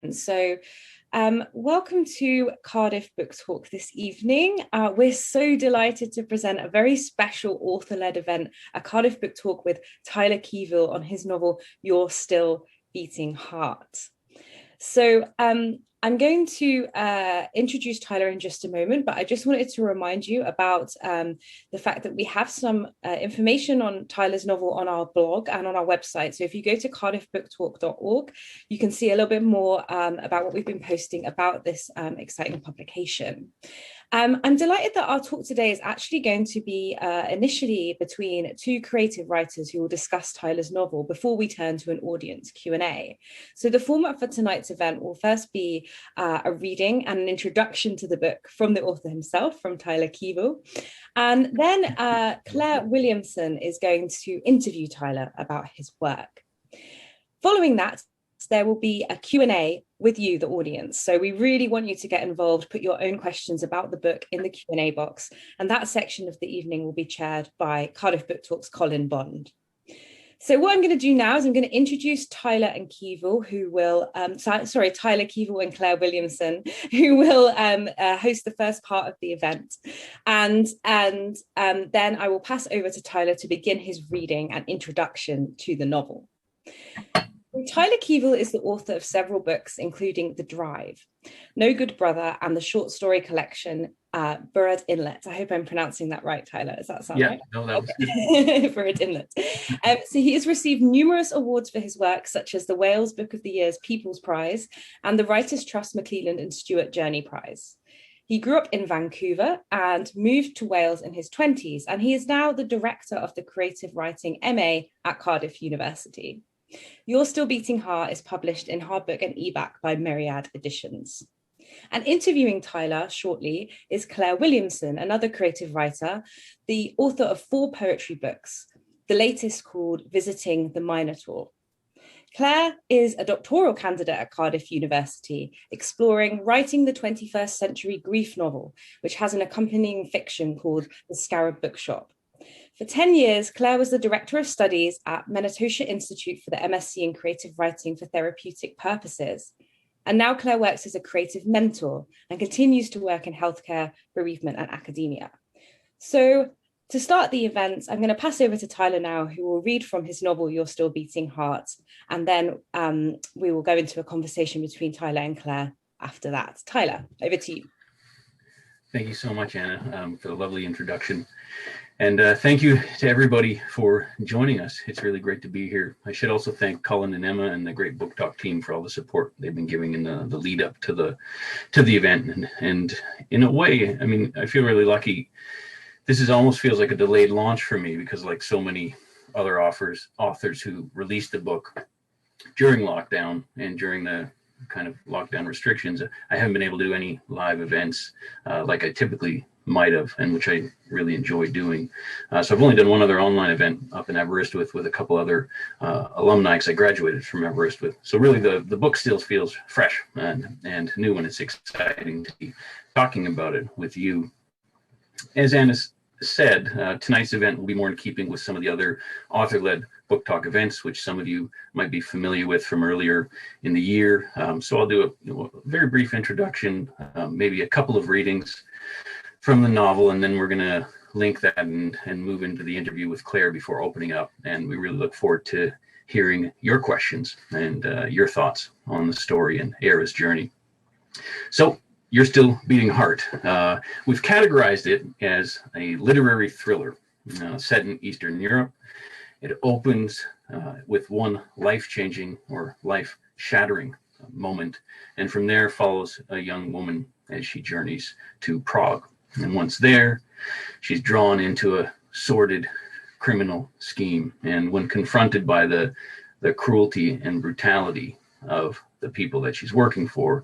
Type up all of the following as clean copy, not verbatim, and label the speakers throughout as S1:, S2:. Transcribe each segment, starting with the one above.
S1: So, welcome to Cardiff Book Talk this evening. We're so delighted to present a very special author-led event, a Cardiff Book Talk with Tyler Keevil on his novel, Your Still Beating Heart. So I'm going to introduce Tyler in just a moment, but I just wanted to remind you about the fact that we have some information on Tyler's novel on our blog and on our website. So if you go to cardiffbooktalk.org, you can see a little bit more about what we've been posting about this exciting publication. I'm delighted that our talk today is actually going to be initially between two creative writers who will discuss Tyler's novel before we turn to an audience Q&A. So the format for tonight's event will first be a reading and an introduction to the book from the author himself, from Tyler Keevil. And then Claire Williamson is going to interview Tyler about his work. Following that, there will be a Q&A with you, the audience. So we really want you to get involved, put your own questions about the book in the Q&A box. And that section of the evening will be chaired by Cardiff Book Talk's Colin Bond. So what I'm going to do now is I'm going to introduce Tyler and Keevil, who will, Tyler Keevil and Claire Williamson, who will host the first part of the event. And then I will pass over to Tyler to begin his reading and introduction to the novel. Tyler Keevil is the author of several books, including The Drive, No Good Brother, and the short story collection, Burrard Inlet. I hope I'm pronouncing that right, Tyler. Does that sound right?
S2: No, that was good.
S1: Burrard Inlet. So he has received numerous awards for his work, such as the Wales Book of the Year's People's Prize and the Writers' Trust McClelland and Stewart Journey Prize. He grew up in Vancouver and moved to Wales in his 20s, and he is now the director of the Creative Writing MA at Cardiff University. Your Still Beating Heart is published in hardbook and eBack by Myriad Editions. And interviewing Tyler shortly is Claire Williamson, another creative writer, the author of 4 poetry books, the latest called Visiting the Minotaur. Claire is a doctoral candidate at Cardiff University, exploring writing the 21st century grief novel, which has an accompanying fiction called The Scarab Bookshop. For 10 years, Claire was the Director of Studies at Menatosha Institute for the MSc in Creative Writing for Therapeutic Purposes. And now Claire works as a creative mentor and continues to work in healthcare, bereavement, and academia. So to start the event, I'm going to pass over to Tyler now, who will read from his novel, Your Still Beating Heart. And then we will go into a conversation between Tyler and Claire after that. Tyler, over to you.
S2: Thank you so much, Anna, for the lovely introduction. And thank you to everybody for joining us. It's really great to be here. I should also thank Colin and Emma and the great Book Talk team for all the support they've been giving in the lead up to the event. And in a way, I mean, I feel really lucky. This almost feels like a delayed launch for me because, like so many other authors who released the book during lockdown and during the kind of lockdown restrictions, I haven't been able to do any live events like I typically might have, and which I really enjoy doing. So I've only done one other online event up in Aberystwyth with a couple other alumni, because I graduated from Aberystwyth. So really the book still feels fresh and new, and it's exciting to be talking about it with you. As Anna said, tonight's event will be more in keeping with some of the other author-led Book Talk events, which some of you might be familiar with from earlier in the year. So I'll do a very brief introduction, maybe a couple of readings from the novel, and then we're going to link that and move into the interview with Claire before opening up. And we really look forward to hearing your questions and your thoughts on the story and Eira's journey. So, You're Still Beating Heart. We've categorized it as a literary thriller set in Eastern Europe. It opens with one life-changing or life-shattering moment, and from there follows a young woman as she journeys to Prague. And once there, she's drawn into a sordid criminal scheme. And when confronted by the cruelty and brutality of the people that she's working for,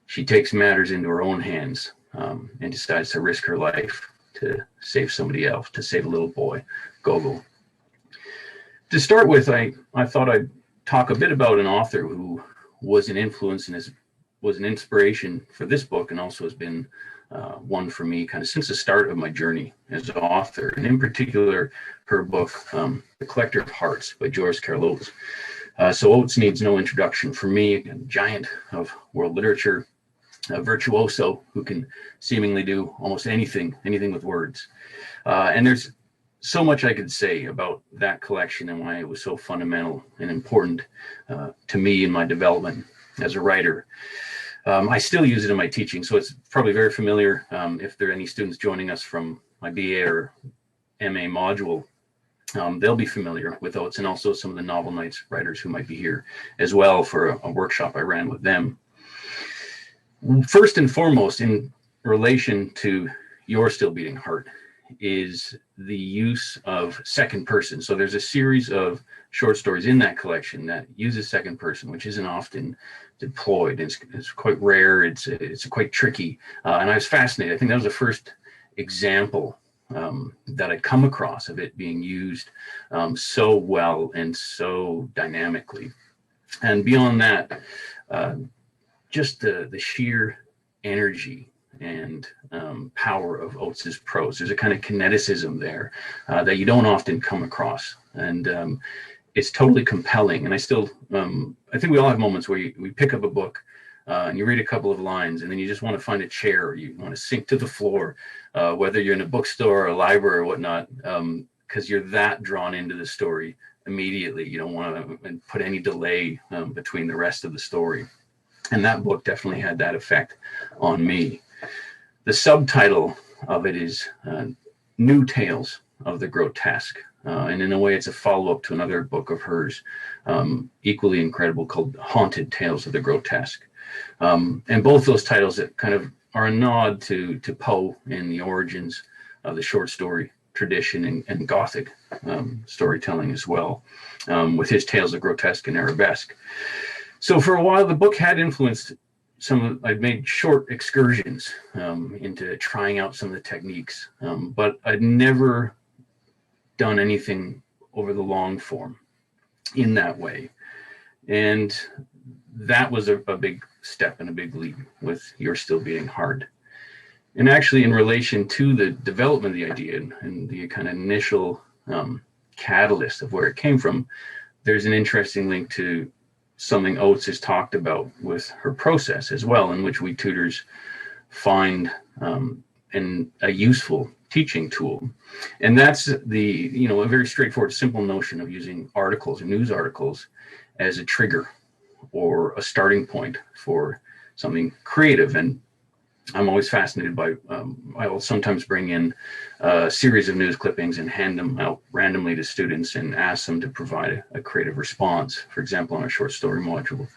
S2: she takes matters into her own hands and decides to risk her life to save somebody else, to save a little boy, Gogol. To start with, I thought I'd talk a bit about an author who was an influence and was an inspiration for this book, and also has been one for me kind of since the start of my journey as an author, and in particular her book, The Collector of Hearts by Joris Carlowes. So Oates needs no introduction from me, a giant of world literature, a virtuoso who can seemingly do almost anything with words. And there's so much I could say about that collection and why it was so fundamental and important to me in my development as a writer. I still use it in my teaching, so it's probably very familiar. If there are any students joining us from my BA or MA module, they'll be familiar with Oates, and also some of the Novel Nights writers who might be here as well for a workshop I ran with them. First and foremost, in relation to Your Still Beating Heart, is the use of second person. So there's a series of short stories in that collection that uses second person, which isn't often deployed. It's quite rare. It's quite tricky. And I was fascinated. I think that was the first example that I'd come across of it being used so well and so dynamically. And beyond that, just the sheer energy and power of Oates's prose. There's a kind of kineticism there that you don't often come across, and it's totally compelling. And I still, I think we all have moments where we pick up a book and you read a couple of lines, and then you just want to find a chair, or you want to sink to the floor, whether you're in a bookstore or a library or whatnot, because you're that drawn into the story immediately. You don't want to put any delay between the rest of the story. And that book definitely had that effect on me. The subtitle of it is New Tales of the Grotesque. And in a way, it's a follow-up to another book of hers, equally incredible, called Haunted Tales of the Grotesque. And both those titles that kind of are a nod to Poe and the origins of the short story tradition and Gothic storytelling as well, with his tales of grotesque and arabesque. So for a while, the book had influenced I'd made short excursions into trying out some of the techniques, but I'd never done anything over the long form in that way. And that was a big step and a big leap with You're Still Beating Heart. And actually, in relation to the development of the idea and the kind of initial catalyst of where it came from, there's an interesting link to something Oates has talked about with her process as well, in which we tutors find a useful teaching tool. And that's a very straightforward, simple notion of using articles and news articles as a trigger or a starting point for something creative. And I'm always fascinated by, I will sometimes bring in a series of news clippings and hand them out randomly to students and ask them to provide a creative response, for example, on a short story module.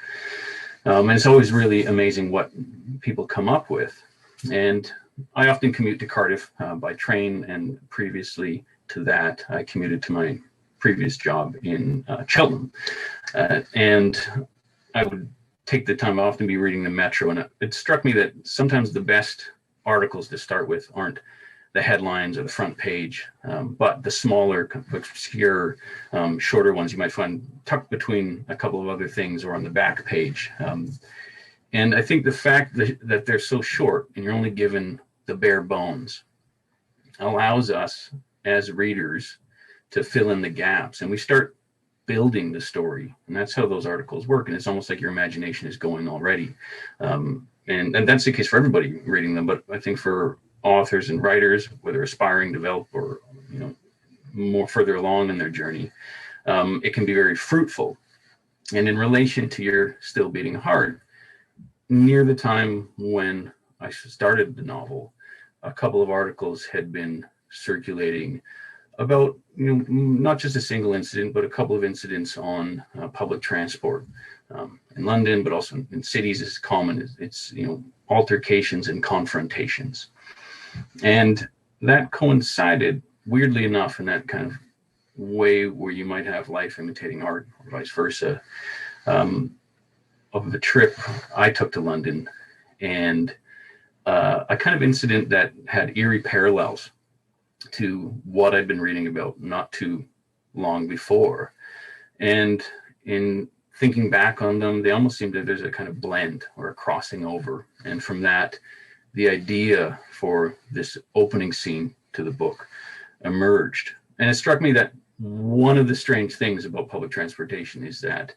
S2: And it's always really amazing what people come up with. And I often commute to Cardiff by train, and previously to that, I commuted to my previous job in Cheltenham. And I would take the time, I often be reading the Metro, and it struck me that sometimes the best articles to start with aren't the headlines or the front page, but the smaller, obscure, shorter ones you might find tucked between a couple of other things or on the back page. And I think the fact that they're so short and you're only given the bare bones allows us as readers to fill in the gaps, and we start building the story. And that's how those articles work. And it's almost like your imagination is going already. And that's the case for everybody reading them. But I think for authors and writers, whether aspiring, develop, or more further along in their journey, it can be very fruitful. And in relation to You're Still Beating Heart, near the time when I started the novel, a couple of articles had been circulating about not just a single incident, but a couple of incidents on public transport in London, but also in cities as common. It's altercations and confrontations, and that coincided, weirdly enough, in that kind of way where you might have life imitating art, or vice versa, of the trip I took to London, and a kind of incident that had eerie parallels to what I'd been reading about not too long before. And in thinking back on them, they almost seem that there's a kind of blend or a crossing over. And from that, the idea for this opening scene to the book emerged. And it struck me that one of the strange things about public transportation is that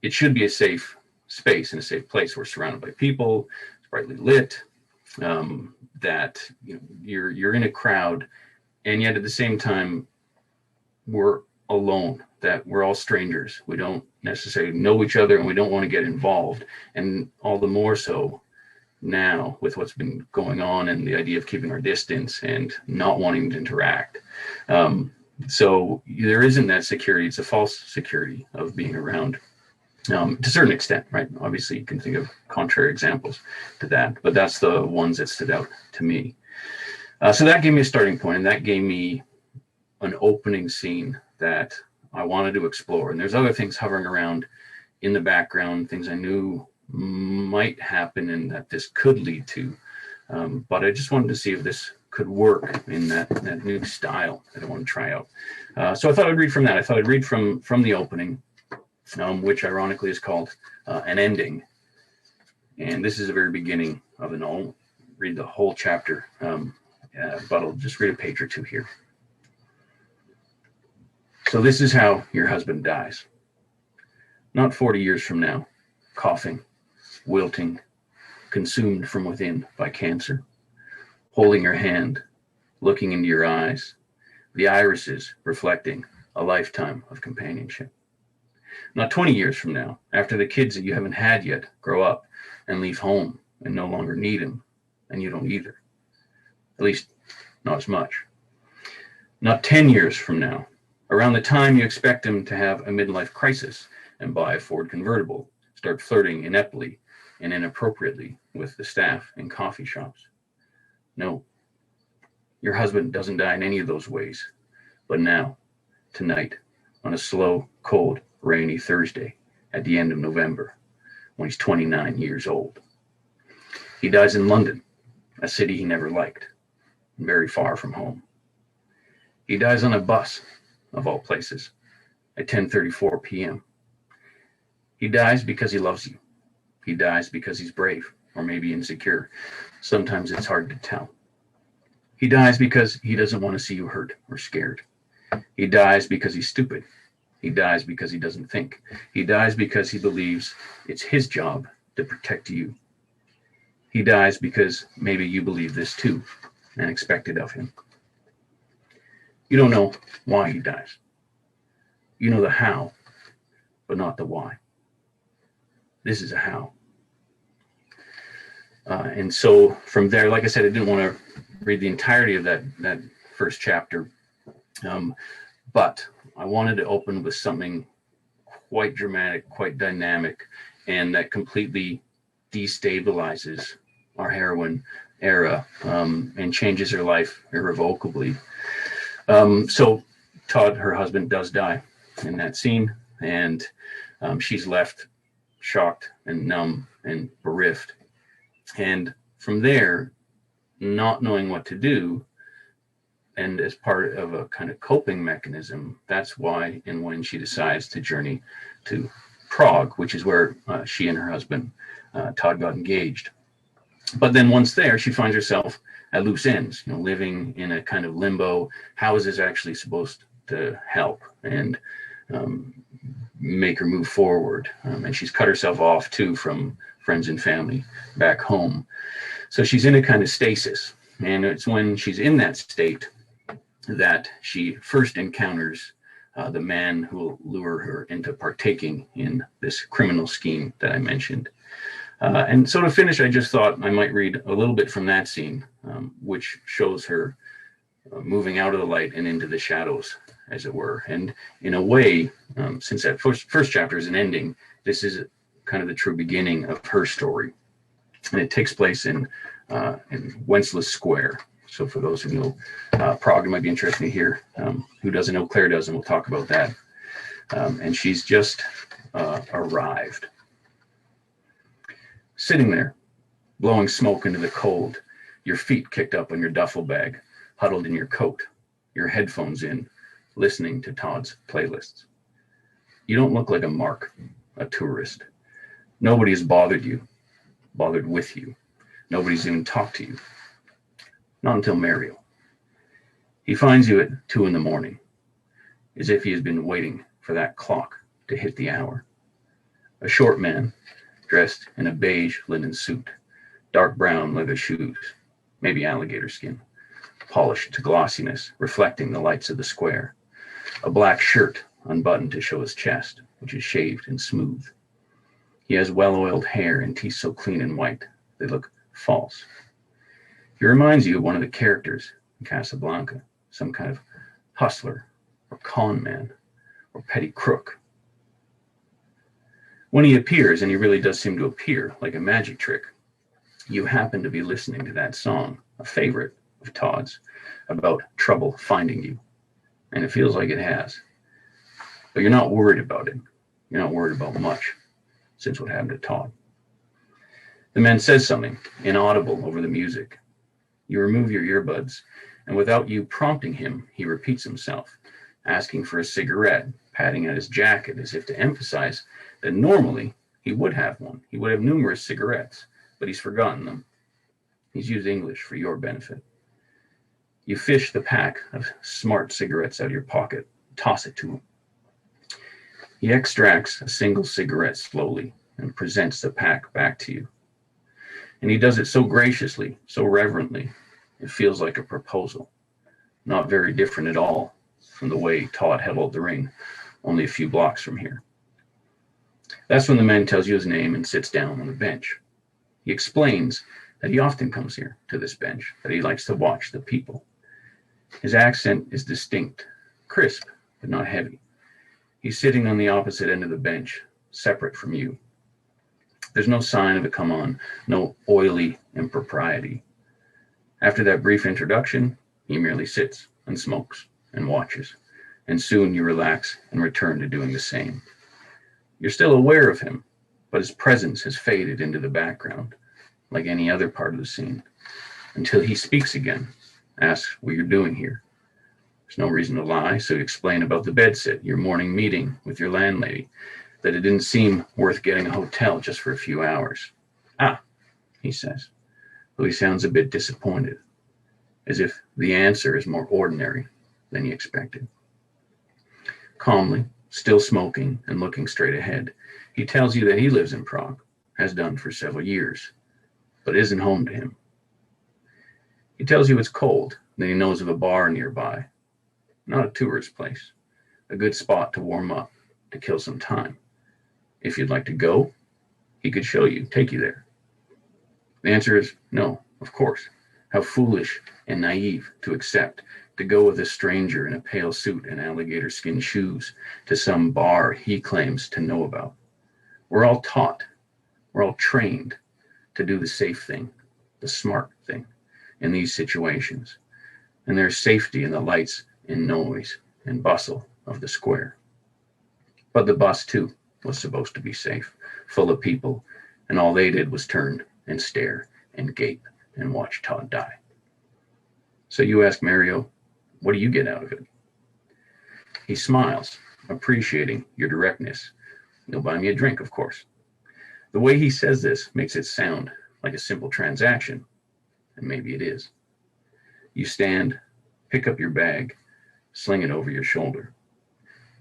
S2: it should be a safe space and a safe place. We're surrounded by people, it's brightly lit, that you're in a crowd, and yet at the same time we're alone, that we're all strangers. We don't necessarily know each other, and we don't want to get involved. And all the more so now with what's been going on and the idea of keeping our distance and not wanting to interact. So there isn't that security. It's a false security of being around, to a certain extent, right? Obviously, you can think of contrary examples to that, but that's the ones that stood out to me. So that gave me a starting point, and that gave me an opening scene that I wanted to explore. And there's other things hovering around in the background, things I knew might happen and that this could lead to. But I just wanted to see if this could work in that new style that I want to try out. So I thought I'd read from that. I thought I'd read from the opening, which ironically is called An Ending. And this is the very beginning of the novel. I'll read the whole chapter, but I'll just read a page or two here. So this is how your husband dies. Not 40 years from now, coughing, wilting, consumed from within by cancer, holding your hand, looking into your eyes, the irises reflecting a lifetime of companionship. Not 20 years from now, after the kids that you haven't had yet grow up and leave home and no longer need him, and you don't either. At least, not as much. Not 10 years from now, around the time you expect him to have a midlife crisis and buy a Ford convertible, start flirting ineptly and inappropriately with the staff in coffee shops. No, your husband doesn't die in any of those ways, but now, tonight, on a slow, cold, rainy Thursday at the end of November, when he's 29 years old. He dies in London, a city he never liked, very far from home. He dies on a bus, of all places, at 10:34 p.m. He dies because he loves you. He dies because he's brave, or maybe insecure. Sometimes it's hard to tell. He dies because he doesn't want to see you hurt or scared. He dies because he's stupid. He dies because he doesn't think. He dies because he believes it's his job to protect you. He dies because maybe you believe this too and expect it of him. You don't know why he dies. You know the how, but not the why. This is a how. And so from there, like I said, I didn't want to read the entirety of that first chapter, but I wanted to open with something quite dramatic, quite dynamic, and that completely destabilizes our heroine, Eira, and changes her life irrevocably. So Todd, her husband, does die in that scene, and she's left shocked and numb and bereft. And from there, not knowing what to do, and as part of a kind of coping mechanism, that's why and when she decides to journey to Prague, which is where she and her husband, Todd, got engaged. But then once there, she finds herself at loose ends, living in a kind of limbo. How is this actually supposed to help and make her move forward? And she's cut herself off too from friends and family back home. So she's in a kind of stasis. And it's when she's in that state that she first encounters the man who will lure her into partaking in this criminal scheme that I mentioned. And so to finish, I just thought I might read a little bit from that scene, which shows her moving out of the light and into the shadows, as it were. And in a way, since that first chapter is an ending, this is kind of the true beginning of her story. And it takes place in Wenceslas Square. So for those who know Prague, it might be interesting to hear. Who doesn't know, Claire does, and we'll talk about that. And she's just arrived. Sitting there, blowing smoke into the cold, your feet kicked up on your duffel bag, huddled in your coat, your headphones in, listening to Todd's playlists. You don't look like a mark, a tourist. Nobody has bothered with you. Nobody's even talked to you. Not until Mario. He finds you at 2 a.m, as if he has been waiting for that clock to hit the hour. A short man, dressed in a beige linen suit, dark brown leather shoes, maybe alligator skin, polished to glossiness, reflecting the lights of the square. A black shirt unbuttoned to show his chest, which is shaved and smooth. He has well-oiled hair and teeth so clean and white, they look false. He reminds you of one of the characters in Casablanca, some kind of hustler or con man or petty crook. When he appears, and he really does seem to appear like a magic trick, you happen to be listening to that song, a favorite of Todd's, about trouble finding you. And it feels like it has. But you're not worried about it. You're not worried about much since what happened to Todd. The man says something inaudible over the music. You remove your earbuds, and without you prompting him, he repeats himself, asking for a cigarette, patting at his jacket as if to emphasize that normally he would have one. He would have numerous cigarettes, but he's forgotten them. He's used English for your benefit. You fish the pack of smart cigarettes out of your pocket, toss it to him. He extracts a single cigarette slowly and presents the pack back to you. And he does it so graciously, so reverently, it feels like a proposal. Not very different at all from the way Todd held the ring only a few blocks from here. That's when the man tells you his name and sits down on the bench. He explains that he often comes here to this bench, that he likes to watch the people. His accent is distinct, crisp, but not heavy. He's sitting on the opposite end of the bench, separate from you. There's no sign of a come on, no oily impropriety. After that brief introduction, he merely sits and smokes and watches, and soon you relax and return to doing the same. You're still aware of him, but his presence has faded into the background, like any other part of the scene, until he speaks again, asks what you're doing here. There's no reason to lie, so you explain about the bedsit, your morning meeting with your landlady, that it didn't seem worth getting a hotel just for a few hours. Ah, he says, though he sounds a bit disappointed, as if the answer is more ordinary than he expected. Calmly, still smoking and looking straight ahead, he tells you that he lives in Prague, has done for several years, but isn't home to him. He tells you it's cold, that he knows of a bar nearby, not a tourist place, a good spot to warm up, to kill some time. If you'd like to go, he could show you, take you there. The answer is no, of course. How foolish and naive to accept to go with a stranger in a pale suit and alligator skin shoes to some bar he claims to know about. We're all taught, we're all trained to do the safe thing, the smart thing in these situations. And there's safety in the lights and noise and bustle of the square. But the bus, too, was supposed to be safe, full of people, and all they did was turn and stare and gape and watch Todd die. So you ask Mario, what do you get out of it? He smiles, appreciating your directness. You'll buy me a drink, of course. The way he says this makes it sound like a simple transaction, and maybe it is. You stand, pick up your bag, sling it over your shoulder.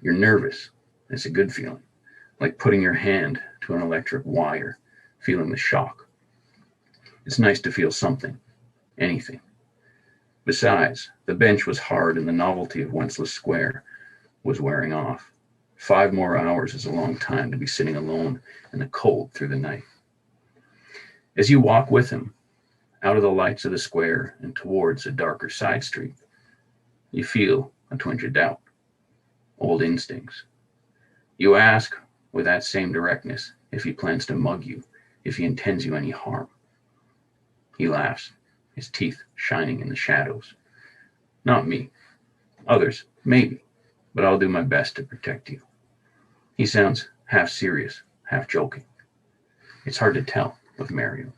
S2: You're nervous. It's a good feeling, like putting your hand to an electric wire, feeling the shock. It's nice to feel something, anything. Besides, the bench was hard and the novelty of Wenceslas Square was wearing off. 5 more hours is a long time to be sitting alone in the cold through the night. As you walk with him, out of the lights of the square and towards a darker side street, you feel a twinge of doubt, old instincts. You ask with that same directness if he plans to mug you, if he intends you any harm. He laughs, his teeth shining in the shadows. Not me. Others, maybe, but I'll do my best to protect you. He sounds half serious, half joking. It's hard to tell with Mario.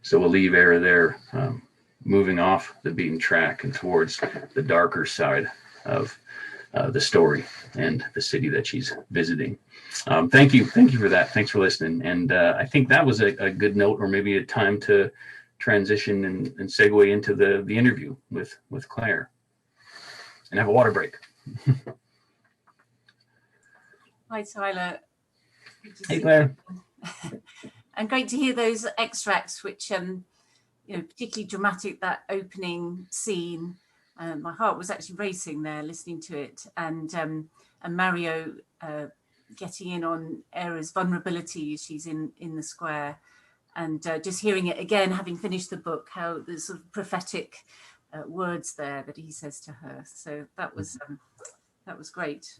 S2: So we'll leave Eira there, moving off the beaten track and towards the darker side of the story and the city that she's visiting. Thank you for that. Thanks for listening. And I think that was a good note, or maybe a time to transition and segue into the interview with Claire and have a water break.
S3: Hi, Tyler. Good to
S2: Hey,
S3: see
S2: Claire.
S3: you. And great to hear those extracts, which particularly dramatic, that opening scene. My heart was actually racing there listening to it, and Mario getting in on Eira's vulnerability. She's in the square, and just hearing it again, having finished the book, how there's sort of prophetic words there that he says to her. So that was great,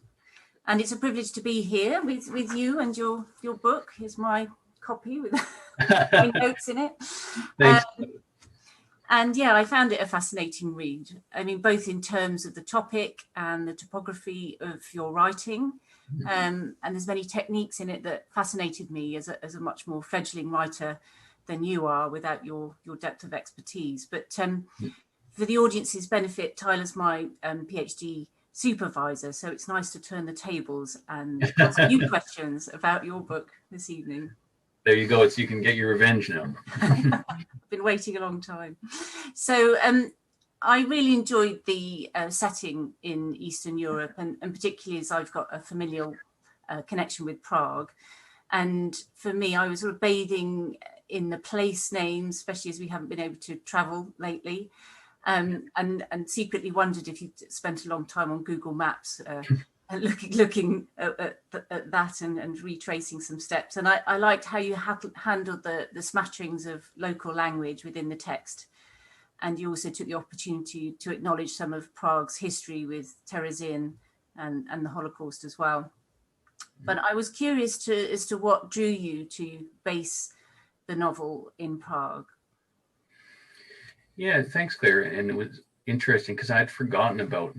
S3: and it's a privilege to be here with you and your book. Here's my copy with my notes in it.
S2: Thanks.
S3: And yeah, I found it a fascinating read. I mean, both in terms of the topic and the topography of your writing. And there's many techniques in it that fascinated me as a much more fledgling writer than you are, without your depth of expertise. But for the audience's benefit, Tyler's my PhD supervisor, so it's nice to turn the tables and ask you questions about your book this evening.
S2: There you go. You can get your revenge now.
S3: I've been waiting a long time. So I really enjoyed the setting in Eastern Europe, and particularly as I've got a familial connection with Prague. And for me, I was sort of bathing in the place names, especially as we haven't been able to travel lately, and secretly wondered if you'd spent a long time on Google Maps looking at that and retracing some steps. And I liked how you handled the smatterings of local language within the text. And you also took the opportunity to acknowledge some of Prague's history with Terezin and the Holocaust as well. But I was curious as to what drew you to base the novel in Prague.
S2: Yeah, thanks, Claire. And it was interesting because I had forgotten about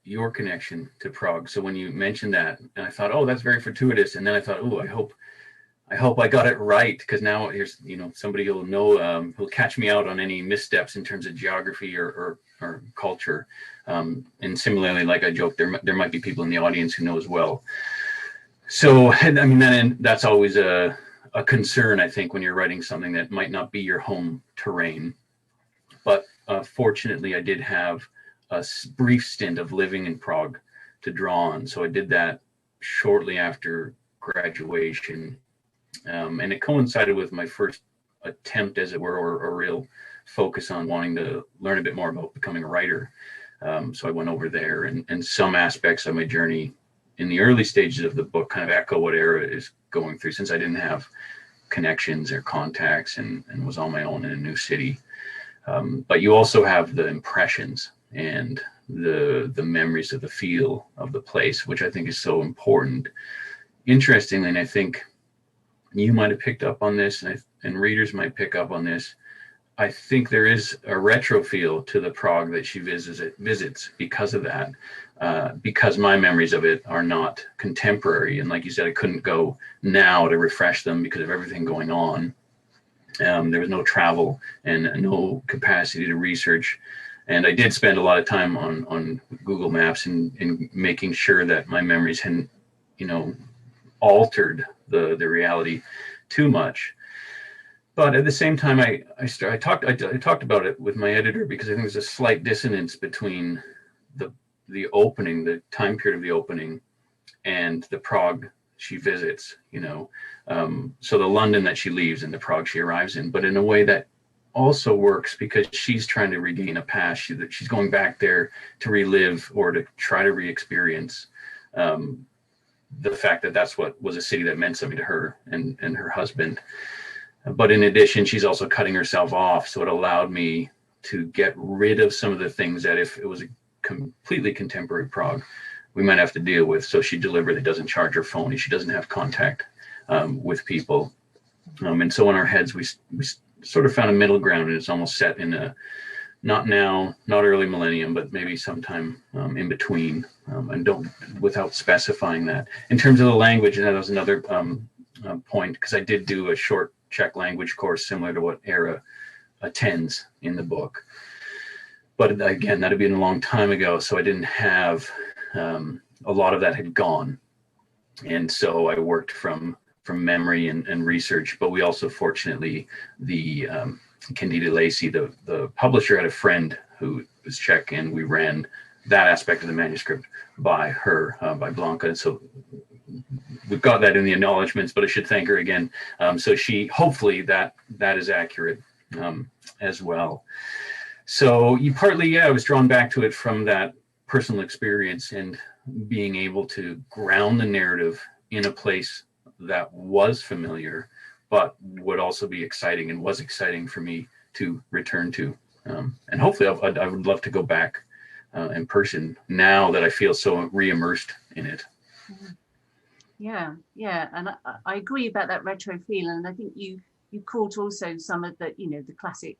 S2: your connection to Prague. So when you mentioned that, and I thought, oh, that's very fortuitous. And then I thought, oh, I hope I got it right, because now here's somebody who'll know, who'll catch me out on any missteps in terms of geography or culture. And similarly, like I joked, there might be people in the audience who know as well. So I mean, that's always a concern, I think, when you're writing something that might not be your home terrain. But fortunately, I did have a brief stint of living in Prague to draw on. So I did that shortly after graduation. And it coincided with my first attempt, as it were, or a real focus on wanting to learn a bit more about becoming a writer. So I went over there, and some aspects of my journey in the early stages of the book kind of echo what Eira is going through, since I didn't have connections or contacts and was on my own in a new city. But you also have the impressions and the memories of the feel of the place, which I think is so important. Interestingly, and I think you might have picked up on this, and readers might pick up on this, I think there is a retro feel to the Prague that she visits because of that, because my memories of it are not contemporary. And like you said, I couldn't go now to refresh them because of everything going on. There was no travel and no capacity to research. And I did spend a lot of time on Google Maps and making sure that my memories hadn't, altered the reality too much. But at the same time, I talked about it with my editor, because I think there's a slight dissonance between the opening, the time period of the opening, and the Prague she visits. So the London that she leaves and the Prague she arrives in, but in a way that also works because she's trying to regain a past. She's going back there to relive or to try to re-experience the fact that that's what was a city that meant something to her and her husband. But in addition, she's also cutting herself off. So it allowed me to get rid of some of the things that, if it was a completely contemporary Prague, we might have to deal with. So she deliberately doesn't charge her phone. She doesn't have contact with people. And so in our heads, we sort of found a middle ground, and it's almost set in a, not early millennium, but maybe sometime in between, and without specifying that. In terms of the language, and that was another point, because I did do a short Czech language course similar to what Eira attends in the book. But again, that had been a long time ago, so I didn't have, a lot of that had gone. And so I worked from memory and research, but we also, fortunately, the Candida Lacey, the publisher, had a friend who was Czech, and we ran that aspect of the manuscript by her, by Blanca. And so we've got that in the acknowledgements, but I should thank her again. So hopefully that is accurate as well. So I was drawn back to it from that personal experience and being able to ground the narrative in a place that was familiar, but would also be exciting and was exciting for me to return to. And hopefully I would love to go back in person now that I feel so re-immersed in it.
S3: Yeah, and I agree about that retro feel, and I think you caught also some of the the classic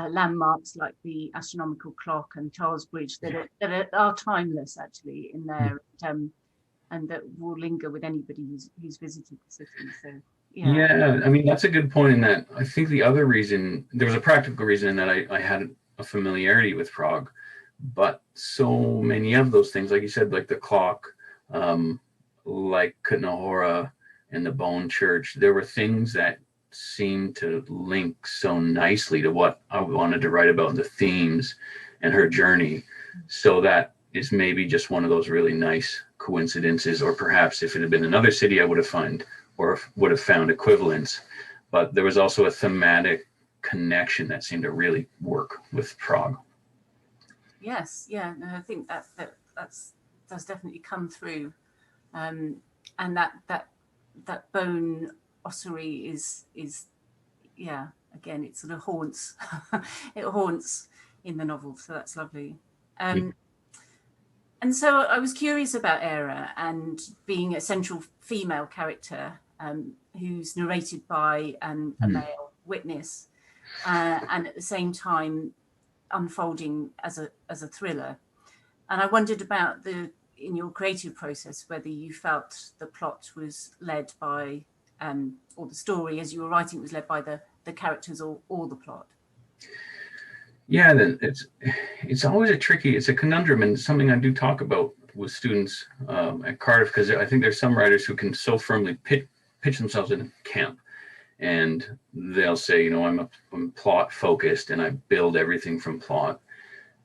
S3: landmarks like the astronomical clock and Charles Bridge that are timeless actually in there, and that will linger with anybody who's visited the city. So
S2: yeah, I mean that's a good point. In that I think the other reason, there was a practical reason in that I had a familiarity with Prague, but so many of those things, like you said, like the clock, like Kutná Hora and the Bone Church, there were things that seemed to link so nicely to what I wanted to write about, the themes and her journey. So that is maybe just one of those really nice coincidences, or perhaps if it had been another city, I would have found equivalents. But there was also a thematic connection that seemed to really work with Prague.
S3: Yes, yeah, no, I think that's definitely come through, and that bone ossuary is again, it sort of haunts it haunts in the novel, so that's lovely. And so I was curious about Eira and being a central female character who's narrated by a male witness, and at the same time unfolding as a thriller. And I wondered about in your creative process whether you felt the plot was led by or the story as you were writing was led by the characters or the plot.
S2: Yeah, it's always it's a conundrum, and something I do talk about with students at Cardiff, because I think there's some writers who can so firmly pitch themselves in a camp, and they'll say, I'm plot focused and I build everything from plot.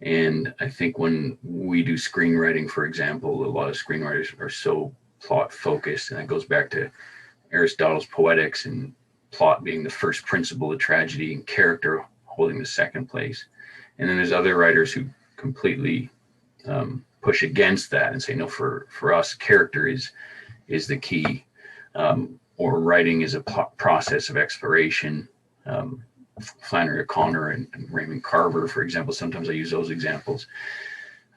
S2: And I think when we do screenwriting, for example, a lot of screenwriters are so plot focused, and that goes back to Aristotle's Poetics and plot being the first principle of tragedy and character holding the second place. And then there's other writers who completely push against that and say, no, for us, character is the key, or writing is a process of exploration. Flannery O'Connor and Raymond Carver, for example, sometimes I use those examples.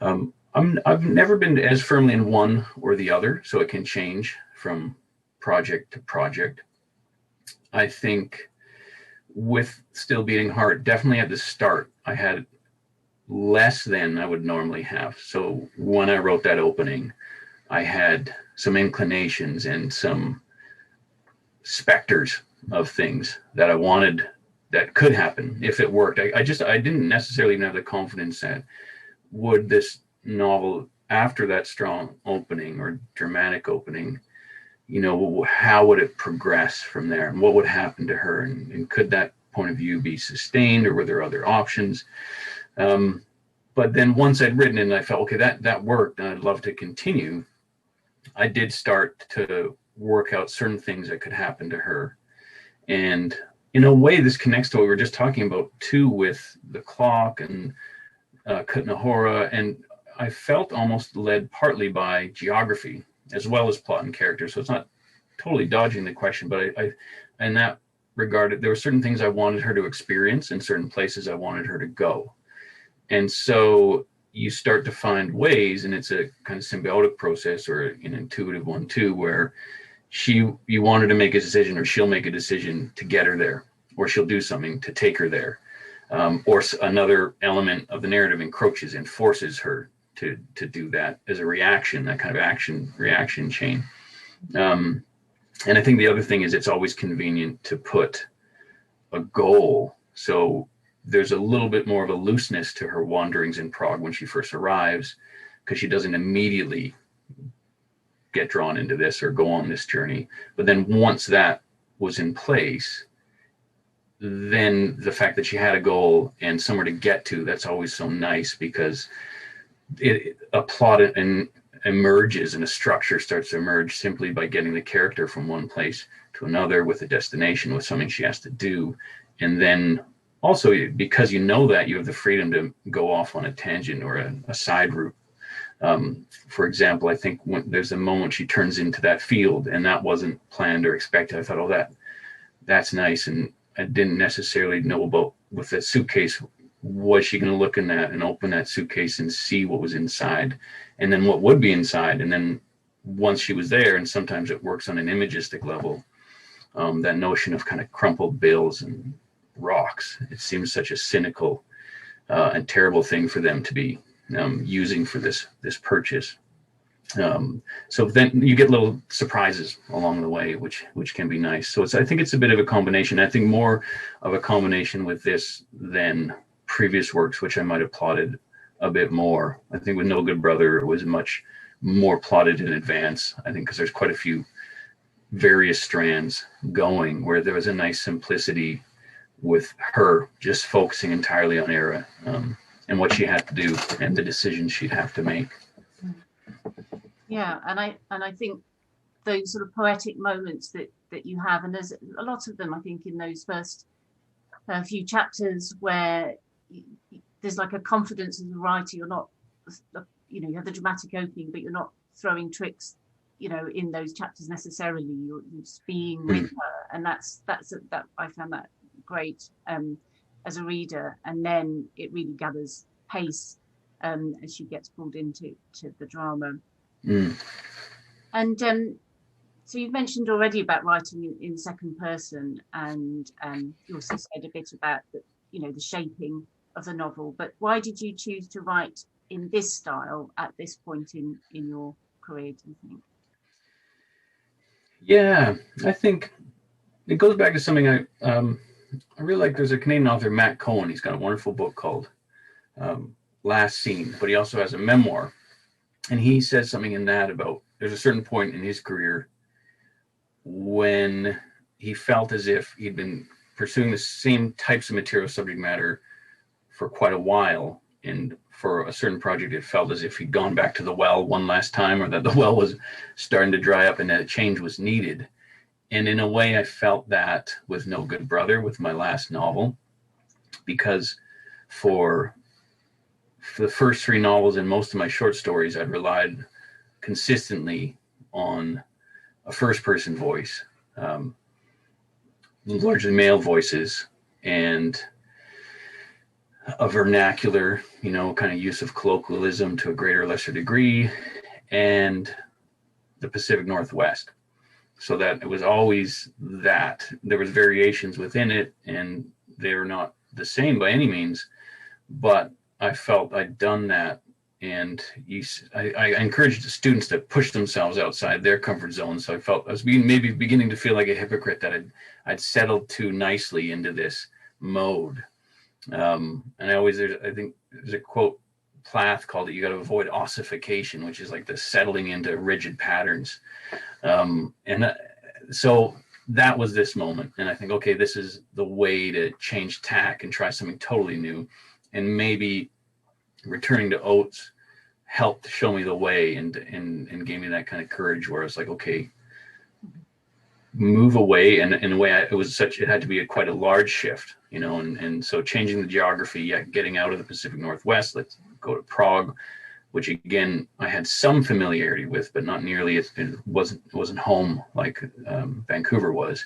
S2: I've never been as firmly in one or the other, so it can change from project to project. I think with Still Beating Heart, definitely at the start, I had less than I would normally have. So when I wrote that opening, I had some inclinations and some specters of things that I wanted that could happen if it worked. I didn't necessarily even have the confidence that would this novel, after that strong opening or dramatic opening, how would it progress from there, and what would happen to her, and could that point of view be sustained, or were there other options? But then once I'd written it and I felt, okay, that worked and I'd love to continue, I did start to work out certain things that could happen to her. And in a way, this connects to what we were just talking about too, with the clock and Kutná Hora. And I felt almost led partly by geography as well as plot and character. So it's not totally dodging the question, but I in that regard, there were certain things I wanted her to experience and certain places I wanted her to go. And so you start to find ways, and it's a kind of symbiotic process, or an intuitive one too, where you want her to make a decision, or she'll make a decision to get her there, or she'll do something to take her there, or another element of the narrative encroaches and forces her to do that as a reaction, that kind of reaction chain. And I think the other thing is it's always convenient to put a goal. So there's a little bit more of a looseness to her wanderings in Prague when she first arrives, because she doesn't immediately get drawn into this or go on this journey. But then once that was in place, then the fact that she had a goal and somewhere to get to, that's always so nice, because a plot and emerges and a structure starts to emerge simply by getting the character from one place to another with a destination, with something she has to do. And then also, because you know that, you have the freedom to go off on a tangent or a side route. For example, I think when there's a moment she turns into that field, and that wasn't planned or expected. I thought, oh, that's nice. And I didn't necessarily know about, with that suitcase, was she going to look in that and open that suitcase and see what was inside, and then what would be inside. And then once she was there, and sometimes it works on an imagistic level, that notion of kind of crumpled bills and rocks, it seems such a cynical and terrible thing for them to be using for this purchase. So then you get little surprises along the way, which can be nice. So I think it's a bit of a combination. I think more of a combination with this than previous works, which I might have plotted a bit more. I think with No Good Brother, it was much more plotted in advance. I think because there's quite a few various strands going, where there was a nice simplicity with her just focusing entirely on Eira and what she had to do and the decisions she'd have to make.
S3: Yeah, and I think those sort of poetic moments that you have, and there's a lot of them, I think, in those first few chapters, where there's like a confidence in the writer. You're not, you have the dramatic opening, but you're not throwing tricks, in those chapters necessarily. You're just being with her, and that's that I found that great as a reader. And then it really gathers pace as she gets pulled into the drama. And so you've mentioned already about writing in second person, and you also said a bit about the shaping of the novel. But why did you choose to write in this style at this point in your career, do you think?
S2: Yeah, I think it goes back to something I really like. There's a Canadian author, Matt Cohen. He's got a wonderful book called Last Scene, but he also has a memoir. And he says something in that about, there's a certain point in his career when he felt as if he'd been pursuing the same types of material subject matter for quite a while. And for a certain project, it felt as if he'd gone back to the well one last time, or that the well was starting to dry up and that a change was needed. And in a way, I felt that with No Good Brother, with my last novel, because for the first three novels and most of my short stories, I'd relied consistently on a first-person voice, largely male voices, and a vernacular, kind of use of colloquialism to a greater or lesser degree, and the Pacific Northwest. So that it was always that. There was variations within it, and they're not the same by any means, but I felt I'd done that, and I encouraged the students to push themselves outside their comfort zone. So I felt I was maybe beginning to feel like a hypocrite that I'd settled too nicely into this mode. And I think there's a quote Plath called it, you got to avoid ossification, which is like the settling into rigid patterns. So that was this moment. And I think, okay, this is the way to change tack and try something totally new. And maybe returning to Oates helped show me the way and gave me that kind of courage where I was like, okay, move away. And in a way, it had to be quite a large shift, and so changing the geography, getting out of the Pacific Northwest, let's go to Prague, which again, I had some familiarity with, but not nearly. It wasn't home like Vancouver was.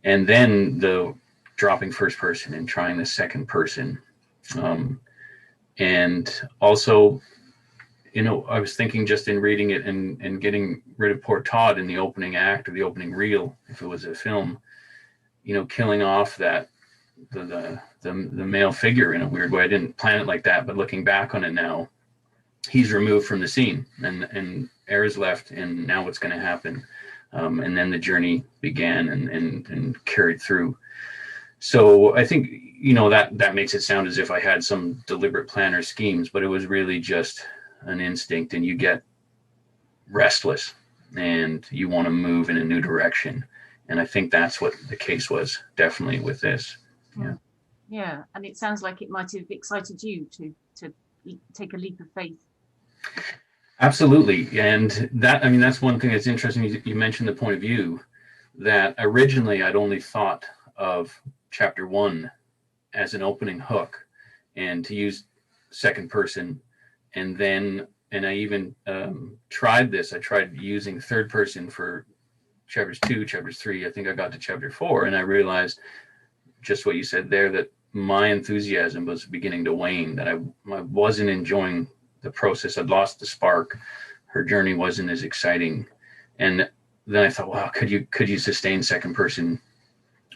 S2: And then the dropping first person and trying the second person. And also, I was thinking just in reading it and getting rid of poor Todd in the opening act or the opening reel, if it was a film, killing off that the male figure in a weird way. I didn't plan it like that, but looking back on it now, he's removed from the scene, and Eira's left, and now what's going to happen? And then the journey began and carried through. So I think, that makes it sound as if I had some deliberate plan or schemes, but it was really just an instinct, and you get restless and you want to move in a new direction. And I think that's what the case was definitely with this. Yeah.
S3: Yeah. And it sounds like it might have excited you to take a leap of faith.
S2: Absolutely. And that, I mean, that's one thing that's interesting. You mentioned the point of view that originally I'd only thought of chapter 1 as an opening hook and to use second person. And then, and I even tried this. I tried using third person for chapters 2, chapters 3. I think I got to chapter 4, and I realized just what you said there, that my enthusiasm was beginning to wane, that I wasn't enjoying the process. I'd lost the spark. Her journey wasn't as exciting. And then I thought, wow, could you sustain second person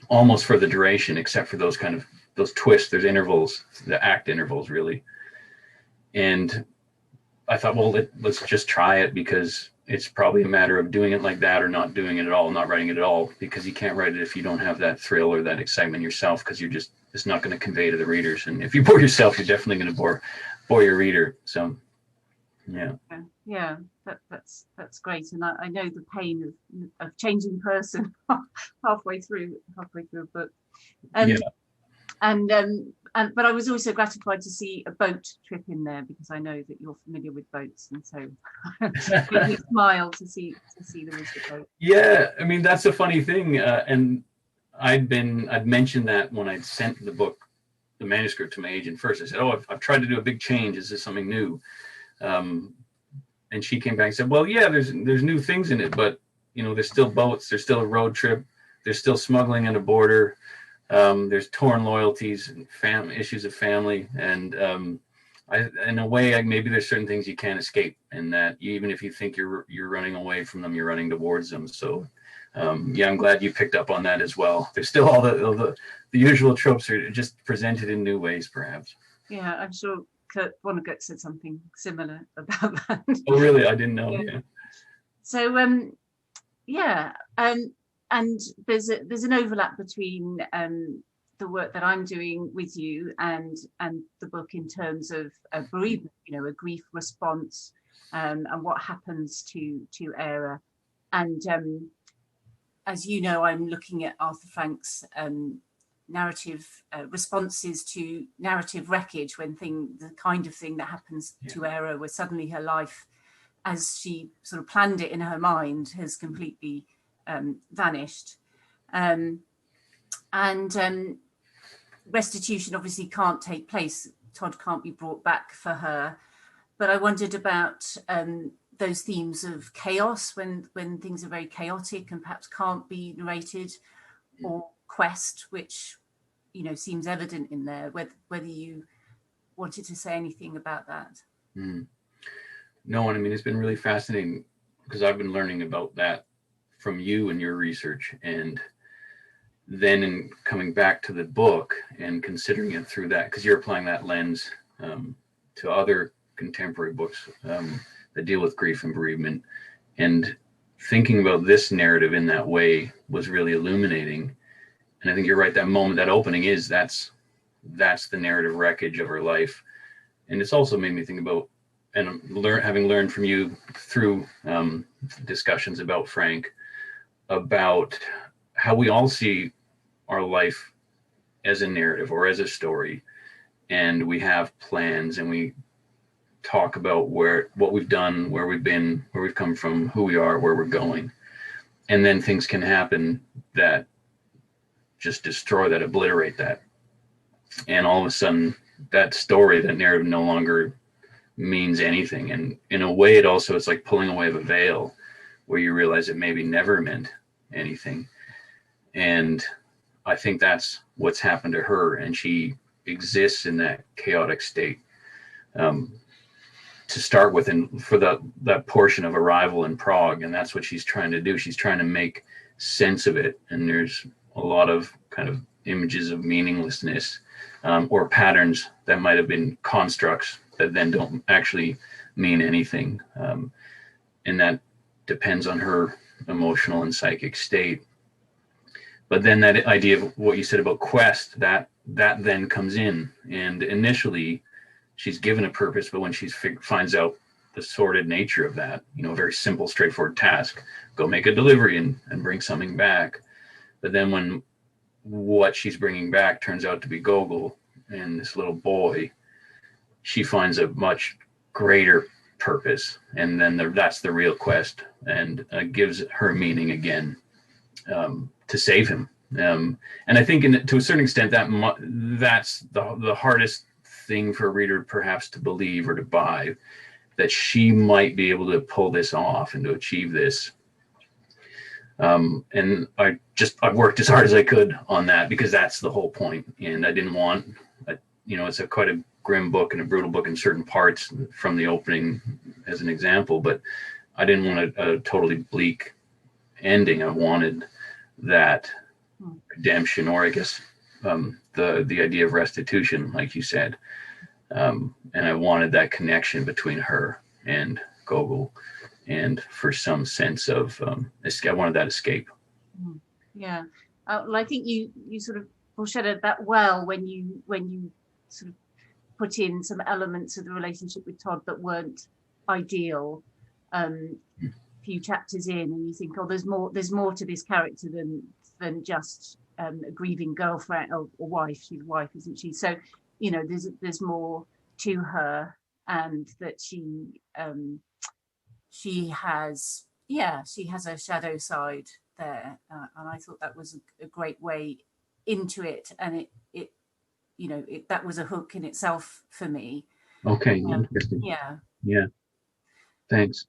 S2: almost for the duration, except for those kind of those twists, there's intervals, the act intervals really. And I thought, well, let's just try it, because it's probably a matter of doing it like that or not doing it at all, not writing it at all, because you can't write it if you don't have that thrill or that excitement yourself, because it's not going to convey to the readers. And if you bore yourself, you're definitely going to bore your reader. So,
S3: yeah, that's great. And I know the pain of changing person halfway through a book. But I was also gratified to see a boat trip in there, because I know that you're familiar with boats, and so it made me smile to see there was a boat.
S2: Yeah, I mean, that's a funny thing, and I'd mentioned that when I'd sent the manuscript to my agent first. I said, "Oh, I've tried to do a big change. Is this something new?" And she came back and said, "Well, yeah, there's new things in it, but there's still boats. There's still a road trip. There's still smuggling at a border. There's torn loyalties and issues of family, and in a way, maybe there's certain things you can't escape, and that even if you think you're running away from them, you're running towards them." So, I'm glad you picked up on that as well. There's still all the usual tropes are just presented in new ways, perhaps.
S3: Yeah, I'm sure Kurt Vonnegut said something similar about that.
S2: Oh, really? I didn't know. Yeah.
S3: So, and there's an overlap between the work that I'm doing with you and the book in terms of bereavement, a grief response, and what happens to Eira. And as you know, I'm looking at Arthur Frank's narrative responses to narrative wreckage, when the kind of thing that happens to Eira, where suddenly her life, as she sort of planned it in her mind, has completely vanished. And restitution obviously can't take place. Todd can't be brought back for her. But I wondered about those themes of chaos, when things are very chaotic and perhaps can't be narrated, or quest, which seems evident in there, whether you wanted to say anything about that.
S2: No, and I mean, it's been really fascinating, because I've been learning about that from you and your research, and then in coming back to the book and considering it through that, because you're applying that lens to other contemporary books that deal with grief and bereavement, and thinking about this narrative in that way was really illuminating. And I think you're right, that moment, that opening that's the narrative wreckage of her life. And it's also made me think about, and having learned from you through discussions about Frank, about how we all see our life as a narrative or as a story, and we have plans, and we talk about what we've done, where we've been, where we've come from, who we are, where we're going, and then things can happen that just destroy that, obliterate that, and all of a sudden that story, that narrative, no longer means anything. And in a way, it's like pulling away of a veil, where you realize it maybe never meant anything. And I think that's what's happened to her, and she exists in that chaotic state to start with, and for that portion of arrival in Prague. And that's what she's trying to do. She's trying to make sense of it, and there's a lot of kind of images of meaninglessness, or patterns that might have been constructs that then don't actually mean anything, and that depends on her emotional and psychic state. But then that idea of what you said about quest, that then comes in, and initially she's given a purpose, but when she finds out the sordid nature of that, a very simple, straightforward task, go make a delivery and bring something back. But then when what she's bringing back turns out to be Gogol and this little boy, she finds a much greater purpose, and then that's the real quest, and gives her meaning again, to save him. And I think to a certain extent that's the hardest thing for a reader perhaps to believe or to buy, that she might be able to pull this off and to achieve this. And I've worked as hard as I could on that, because that's the whole point. And I didn't want, it's quite a grim book and a brutal book in certain parts from the opening as an example, but I didn't want a totally bleak ending. I wanted that redemption, or I guess the idea of restitution, like you said. And I wanted that connection between her and Gogol, and for some sense of I wanted that escape.
S3: Yeah, well, I think you sort of foreshadowed that well when you sort of put in some elements of the relationship with Todd that weren't ideal. Few chapters in, and you think, oh, there's more to this character than just a grieving girlfriend or wife. She's a wife, isn't she? So, there's more to her, and that she has a shadow side there, and I thought that was a great way into it, and it that was a hook in itself for me.
S2: Okay, interesting. Yeah, thanks.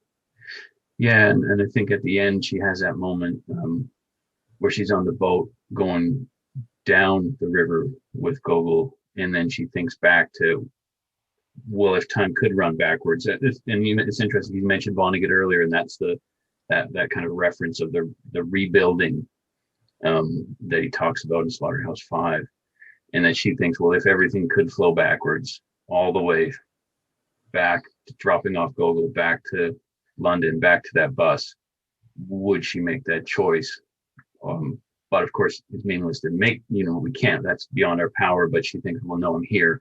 S2: Yeah, and I think at the end she has that moment where she's on the boat going down the river with Gogol, and then she thinks back to, well, if time could run backwards. And it's interesting, you mentioned Vonnegut earlier, and that's that kind of reference of the rebuilding that he talks about in Slaughterhouse-Five, and that she thinks, well, if everything could flow backwards all the way back to dropping off Gogol, back to London, back to that bus, would she make that choice? But of course, it's meaningless to make. We can't. That's beyond our power. But she thinks, well, no, I'm here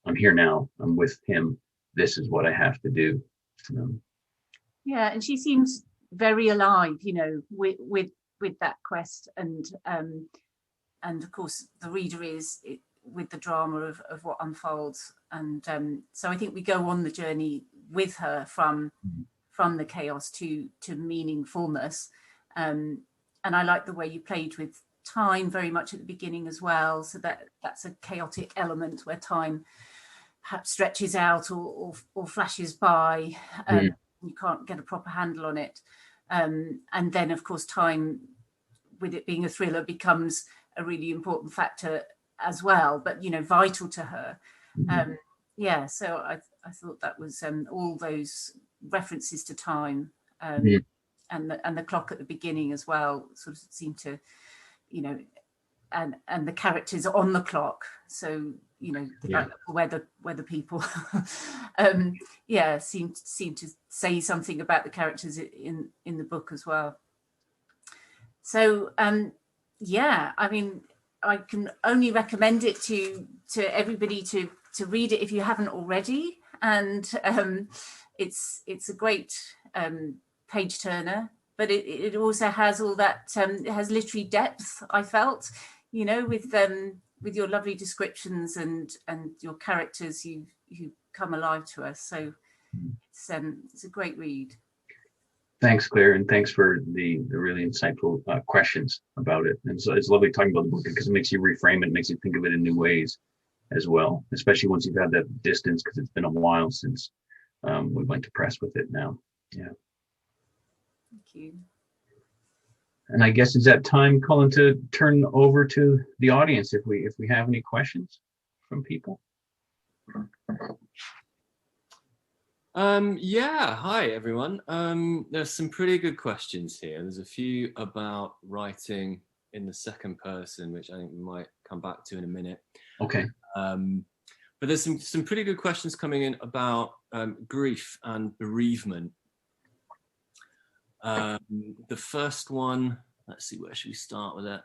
S2: now. I'm with him. This is what I have to do.
S3: Yeah, and she seems very alive, with that quest, and of course the reader is with the drama of what unfolds, and so I think we go on the journey with her from the chaos to meaningfulness, and I like the way you played with time very much at the beginning as well, so that's a chaotic element where time perhaps stretches out or flashes by. You can't get a proper handle on it, and then of course time, with it being a thriller, becomes a really important factor as well, but vital to her. So I thought that was all those references to time, and the clock at the beginning as well sort of seemed to, and the characters on the clock, so the weather people seem to say something about the characters in the book as well. So I mean, I can only recommend it to everybody to read it if you haven't already, and it's a great page turner, but it also has all that, it has literary depth, I felt, with your lovely descriptions and your characters who come alive to us. So it's a great read.
S2: Thanks, Claire, and thanks for the really insightful questions about it. And so it's lovely talking about the book, because it makes you reframe it, makes you think of it in new ways as well, especially once you've had that distance, because it's been a while since we went to press with it now. Yeah.
S3: Thank you.
S2: And I guess it's that time, Colin, to turn over to the audience if we have any questions from people.
S4: Hi everyone. There's some pretty good questions here. There's a few about writing in the second person, which I think we might come back to in a minute.
S2: Okay.
S4: But there's some pretty good questions coming in about grief and bereavement. The first one, let's see, where should we start with it?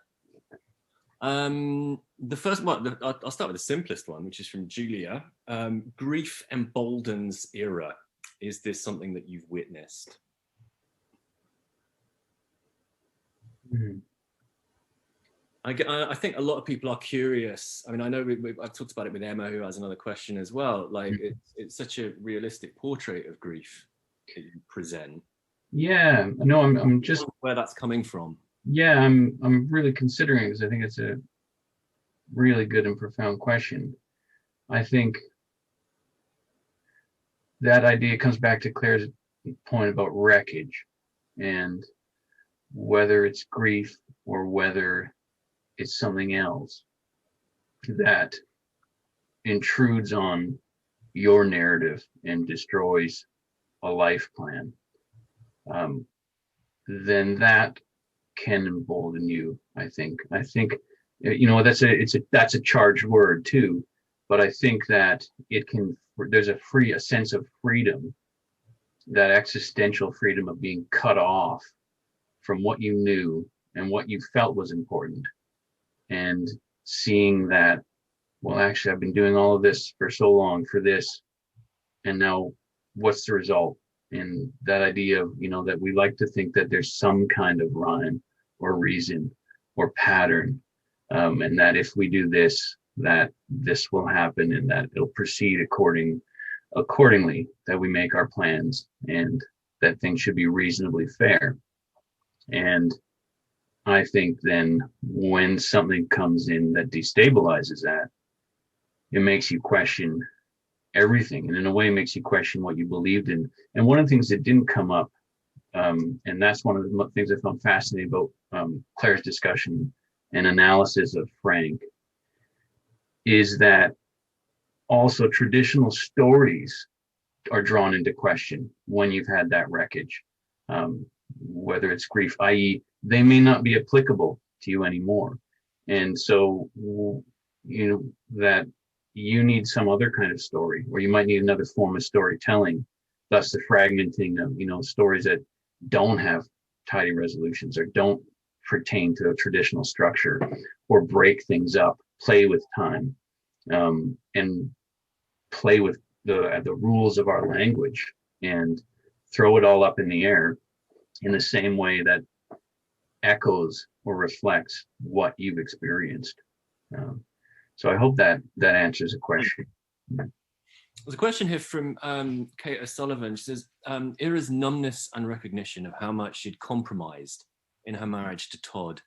S4: The first one, I'll start with the simplest one, which is from Julia. Grief emboldens Eira. Is this something that you've witnessed? I think a lot of people are curious. I mean, I know I've talked about it with Emma, who has another question as well. Like, it's such a realistic portrait of grief that you present.
S2: Yeah, no, I'm just
S4: where that's coming from.
S2: Yeah, I'm really considering this. I think it's a really good and profound question. I think that idea comes back to Claire's point about wreckage, and whether it's grief or whether it's something else that intrudes on your narrative and destroys a life plan, then that can embolden you. I think that's a charged word too, but I think that there's a sense of freedom, that existential freedom of being cut off from what you knew and what you felt was important, and seeing that, well, actually I've been doing all of this for so long for this, and now what's the result? And that idea of, that we like to think that there's some kind of rhyme or reason or pattern, and that if we do this, that this will happen, and that it'll proceed accordingly, that we make our plans, and that things should be reasonably fair. And I think then when something comes in that destabilizes that, it makes you question everything, and in a way makes you question what you believed in. And one of the things that didn't come up, and that's one of the things I found fascinating about Claire's discussion and analysis of Frank, is that also traditional stories are drawn into question when you've had that wreckage, whether it's grief, i.e. they may not be applicable to you anymore. And so, that you need some other kind of story, or you might need another form of storytelling, thus the fragmenting of, stories that don't have tidy resolutions or don't pertain to a traditional structure, or break things up, play with time, and play with the rules of our language, and throw it all up in the air in the same way that echoes or reflects what you've experienced. So I hope that answers the question.
S4: There's a question here from Kate O'Sullivan. She says, Eira's numbness and recognition of how much she'd compromised in her marriage to Todd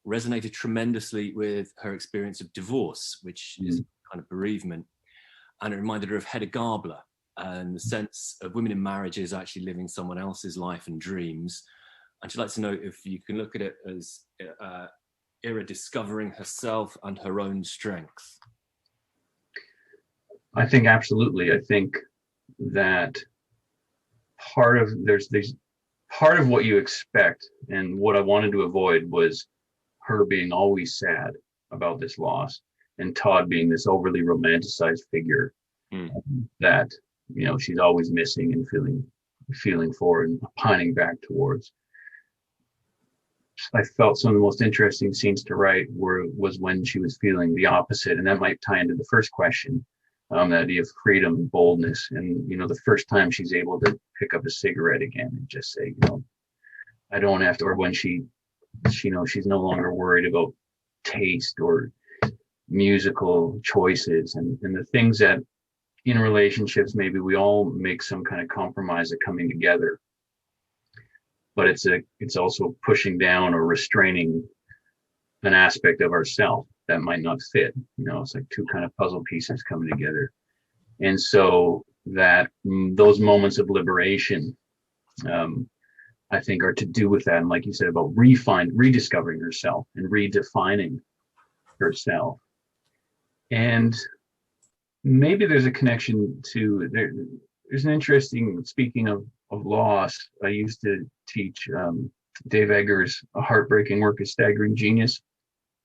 S4: resonated tremendously with her experience of divorce, which is kind of bereavement. And it reminded her of Hedda Gabler and the sense of women in marriages actually living someone else's life and dreams. And she'd like to know if you can look at it as Eira discovering herself and her own strength.
S2: I think absolutely. I think that part of what you expect, and what I wanted to avoid was her being always sad about this loss, and Todd being this overly romanticized figure that she's always missing and feeling for and pining back towards. I felt some of the most interesting scenes to write was when she was feeling the opposite, and that might tie into the first question, the idea of freedom and boldness, and the first time she's able to pick up a cigarette again and just say, I don't have to, or when she's no longer worried about taste or musical choices, and the things that in relationships maybe we all make some kind of compromise of coming together, but it's also pushing down or restraining an aspect of ourself that might not fit. It's like two kind of puzzle pieces coming together. And so that those moments of liberation, I think, are to do with that. And like you said, about rediscovering herself and redefining herself. And maybe there's a connection to there's an interesting, speaking of loss, I used to teach Dave Eggers' A Heartbreaking Work of Staggering Genius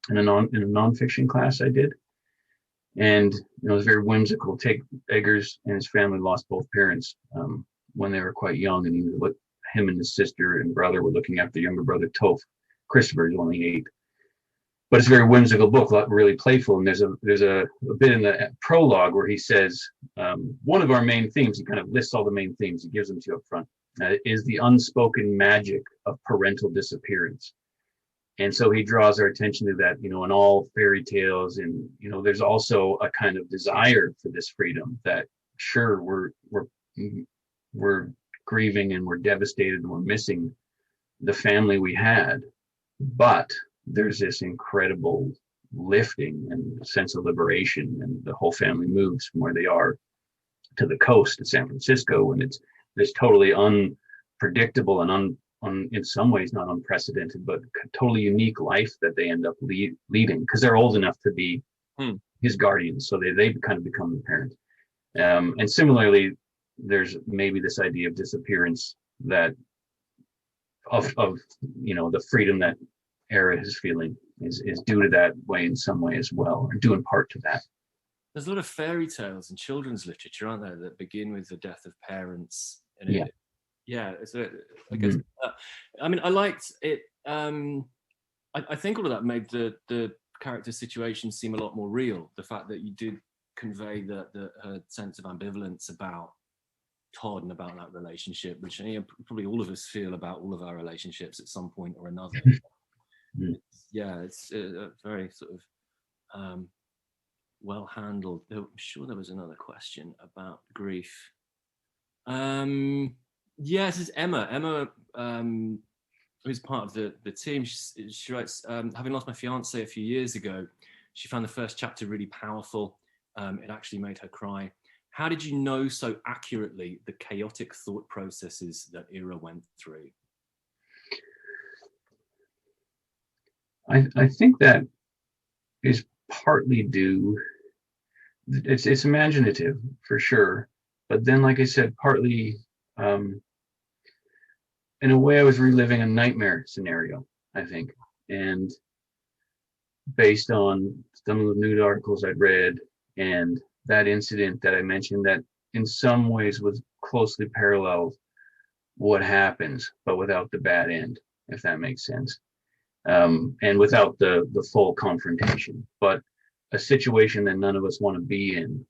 S2: in a nonfiction class I did. And it was very whimsical. Eggers and his family lost both parents when they were quite young, and him and his sister and brother were looking after younger brother Toph. Christopher is only 8. But it's a very whimsical book, really playful. And there's a bit in the prologue where he says, one of our main themes, he kind of lists all the main themes, he gives them to you up front, is the unspoken magic of parental disappearance. And so he draws our attention to that, in all fairy tales, and there's also a kind of desire for this freedom that, sure, we're grieving and we're devastated and we're missing the family we had, but there's this incredible lifting and sense of liberation, and the whole family moves from where they are to the coast to San Francisco, and it's this totally unpredictable and in some ways not unprecedented, but totally unique life that they end up leading, because they're old enough to be his guardians, so they kind of become the parent. And similarly, there's maybe this idea of disappearance that of the freedom that Eira is feeling is due to that way in some way as well, or due in part to that.
S4: There's a lot of fairy tales and children's literature, aren't there, that begin with the death of parents. And so I guess I mean, I liked it. I think all of that made the character situation seem a lot more real. The fact that you did convey her sense of ambivalence about Todd and about that relationship, which probably all of us feel about all of our relationships at some point or another. It's very sort of well handled. I'm sure there was another question about grief. This is Emma. Emma, who's part of the team, she writes, having lost my fiance a few years ago, she found the first chapter really powerful. It actually made her cry. How did you know so accurately the chaotic thought processes that Eira went through?
S2: I think that is partly due, it's imaginative for sure, but then, like I said, partly in a way I was reliving a nightmare scenario, I think, and based on some of the news articles I'd read and that incident that I mentioned, that in some ways was closely paralleled what happens, but without the bad end, if that makes sense. And without the full confrontation, but a situation that none of us want to be in,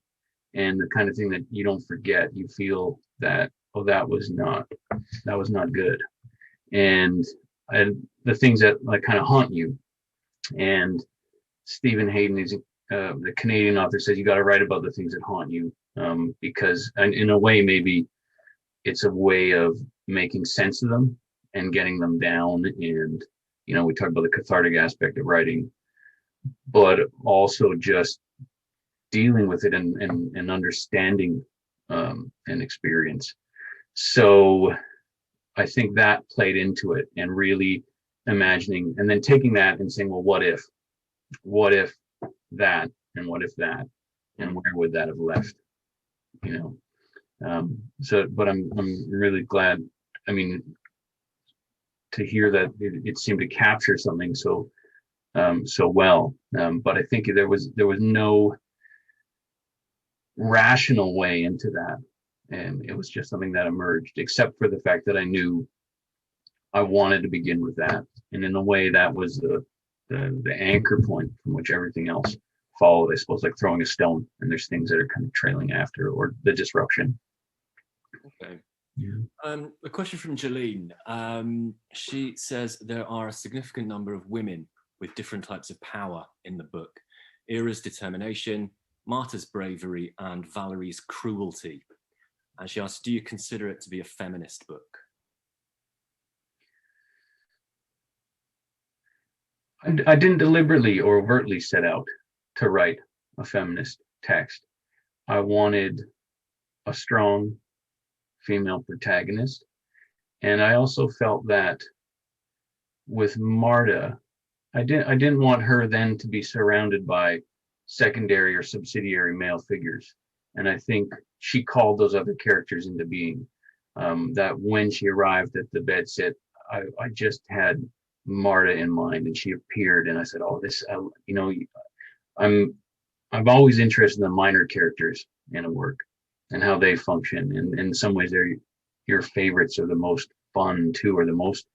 S2: and the kind of thing that you don't forget. You feel that, oh, that was not good, and the things that like kind of haunt you. And Stephen Hayden is the Canadian author, says you got to write about the things that haunt you, because, and in a way, maybe it's a way of making sense of them and getting them down. And we talk about the cathartic aspect of writing, but also just dealing with it and understanding and experience. So I think that played into it, and really imagining and then taking that and saying, well, what if that, and what if that, and where would that have left? But I'm really glad, to hear that it seemed to capture something so well. But I think there was no rational way into that, and it was just something that emerged, except for the fact that I knew I wanted to begin with that, and in a way that was the anchor point from which everything else followed, I suppose, like throwing a stone and there's things that are kind of trailing after, or the disruption.
S4: Okay. A question from Jolene. She says there are a significant number of women with different types of power in the book. Eira's determination, Marta's bravery, and Valerie's cruelty. And she asks, do you consider it to be a feminist book?
S2: I didn't deliberately or overtly set out to write a feminist text. I wanted a strong female protagonist, and I also felt that with Marta, I didn't want her then to be surrounded by secondary or subsidiary male figures, and I think she called those other characters into being. That when she arrived at the bedsit, I just had Marta in mind, and she appeared, and I said, "Oh, this, I'm always interested in the minor characters in a work and how they function, and in some ways, they're your favorites, are the most fun too, or the most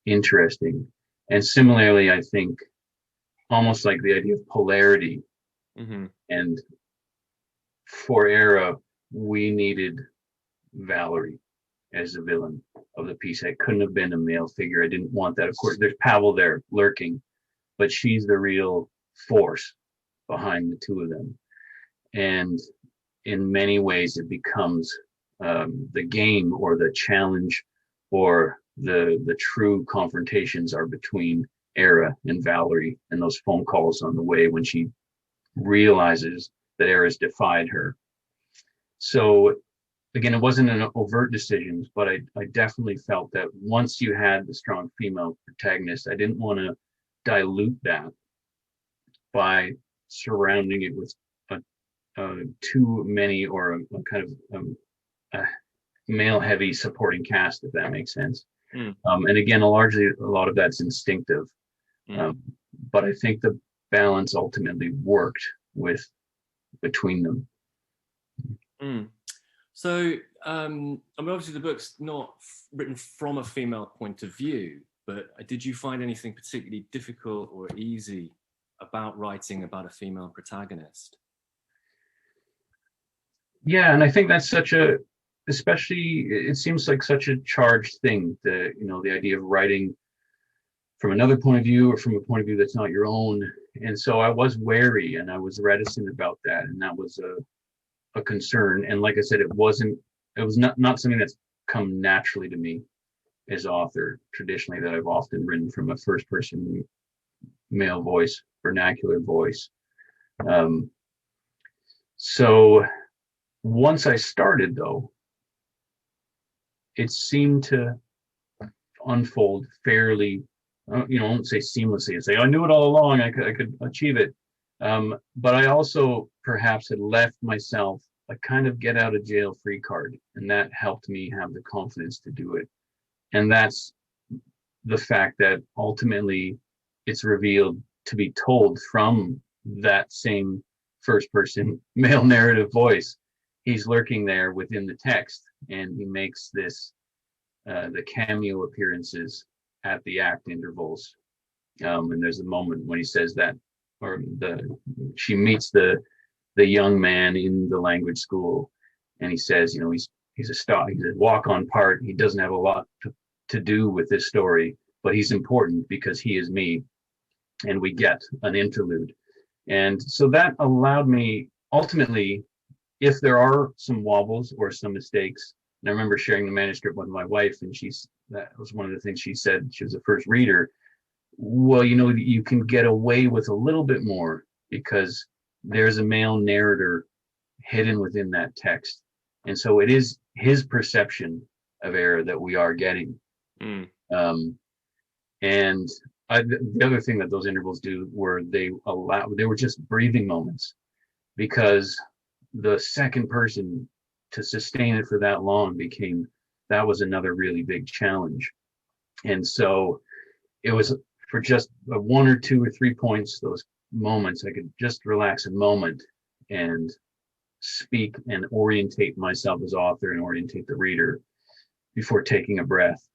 S2: interesting." And similarly, I think almost like the idea of polarity, and for Eira, we needed Valerie, as the villain of the piece. It couldn't have been a male figure. I didn't want that. Of course, there's Pavel there lurking, but she's the real force behind the two of them. And in many ways, it becomes the game or the challenge or the true confrontations are between Eira and Valerie, and those phone calls on the way when she realizes that Eira's defied her. So again, it wasn't an overt decision, but I definitely felt that once you had the strong female protagonist, I didn't want to dilute that by surrounding it with too many or a kind of a male-heavy supporting cast, if that makes sense. And again, a lot of that's instinctive, but I think the balance ultimately worked between them.
S4: So, I mean, obviously the book's not written from a female point of view, but did you find anything particularly difficult or easy about writing about a female protagonist?
S2: Yeah, and I think that's especially, it seems like such a charged thing, the idea of writing from another point of view or from a point of view that's not your own. And so I was wary and I was reticent about that. And that was a concern. And like I said, it was not something that's come naturally to me as author traditionally, that I've often written from a first person male voice, vernacular voice. So once I started, though, it seemed to unfold fairly, I won't say seamlessly and say, I knew it all along, I could achieve it. But I also perhaps had left myself a kind of get out of jail free card, and that helped me have the confidence to do it. And that's the fact that ultimately it's revealed to be told from that same first person male narrative voice. He's lurking there within the text, and he makes the cameo appearances at the act intervals. And there's a moment when he says that, or she meets the young man in the language school, and he says, he's a walk-on part. He doesn't have a lot to do with this story, but he's important because he is me. And we get an interlude. And so that allowed me ultimately, if there are some wobbles or some mistakes, and I remember sharing the manuscript with my wife, and that was one of the things she said. She was the first reader. Well, you can get away with a little bit more because there's a male narrator hidden within that text. And so it is his perception of Eira that we are getting. And the other thing that those intervals do were they were just breathing moments, because the second person to sustain it for that long that was another really big challenge. And so it was for just 1 or 2 or 3 points, those moments, I could just relax a moment and speak and orientate myself as author and orientate the reader before taking a breath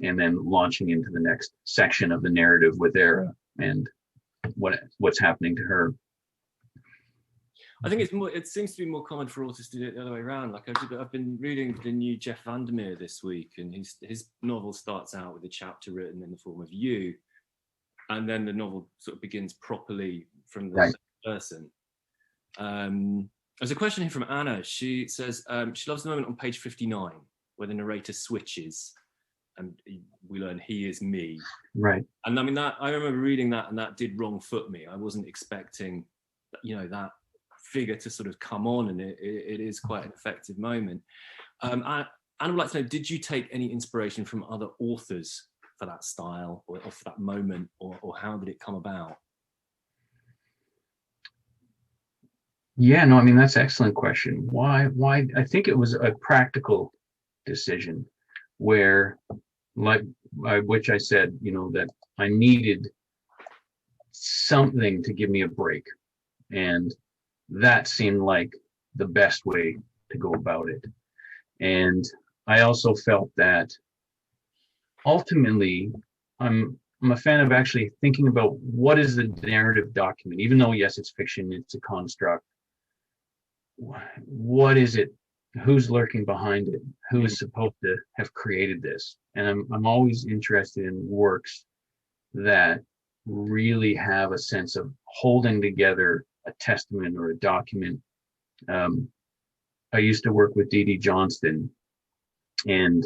S2: and then launching into the next section of the narrative with Eira and what's happening to her.
S4: I think it seems to be more common for authors to do it the other way around. Like I've been reading the new Jeff Vandermeer this week, and his novel starts out with a chapter written in the form of you, and then the novel sort of begins properly from the second person. There's a question here from Anna. She says she loves the moment on page 59 where the narrator switches and we learn he is me.
S2: Right.
S4: And I mean, I remember reading that, and that did wrong foot me. I wasn't expecting, that figure to sort of come on, and it is quite an effective moment. And I would like to know, did you take any inspiration from other authors for that style or for that moment, or how did it come about?
S2: Yeah, no, I mean, that's an excellent question. Why? I think it was a practical decision where, which I said, that I needed something to give me a break. And that seemed like the best way to go about it. And I also felt that ultimately, I'm a fan of actually thinking about what is the narrative document, even though, yes, it's fiction, it's a construct. What is it who's lurking behind it, who is supposed to have created this. And I'm always interested in works that really have a sense of holding together a testament or a document. I used to work with D.D. Johnston, and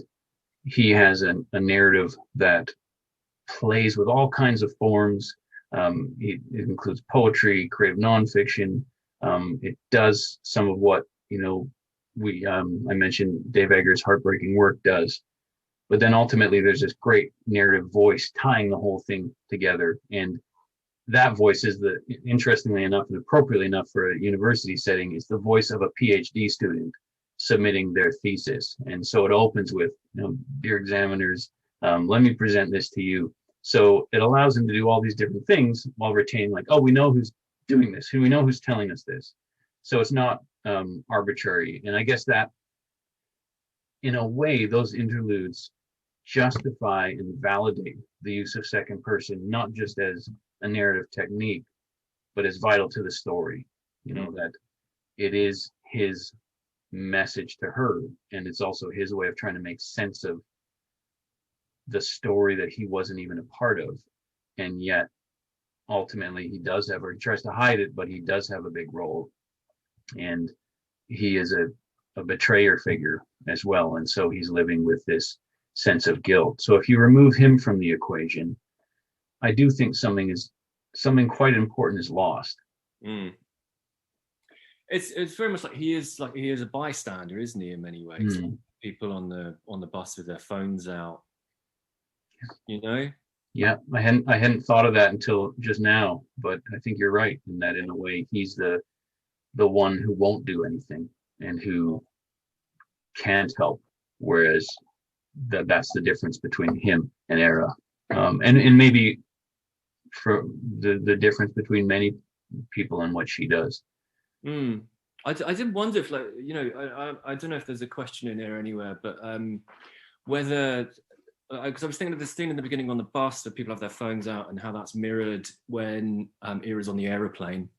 S2: he has a narrative that plays with all kinds of forms. It includes poetry, creative nonfiction. It does some of what, I mentioned Dave Eggers' heartbreaking work does. But then ultimately there's this great narrative voice tying the whole thing together. And that voice is interestingly enough and appropriately enough for a university setting, is the voice of a PhD student submitting their thesis. And so it opens with, dear examiners, let me present this to you. So it allows them to do all these different things while retaining, like, oh, we know who's doing this, we know who's telling us this. So it's not arbitrary. And I guess that, in a way, those interludes justify and validate the use of second person, not just as a narrative technique, but as vital to the story. That it is his message to her, and it's also his way of trying to make sense of the story that he wasn't even a part of. And yet ultimately he does have, or he tries to hide it, but he does have a big role, and he is a betrayer figure as well. And so he's living with this sense of guilt. So if you remove him from the equation, I do think something quite important is lost.
S4: It's very much like he is a bystander, isn't he, in many ways? People on the bus with their phones out,
S2: Yeah, I hadn't thought of that until just now, but I think you're right in that, in a way, he's the one who won't do anything and who can't help, whereas that's the difference between him and Eira, and maybe for the difference between many people and what she does.
S4: I did wonder if, I don't know if there's a question in there anywhere, but whether, because I was thinking of this scene in the beginning on the bus that people have their phones out, and how that's mirrored when Eira's on the aeroplane,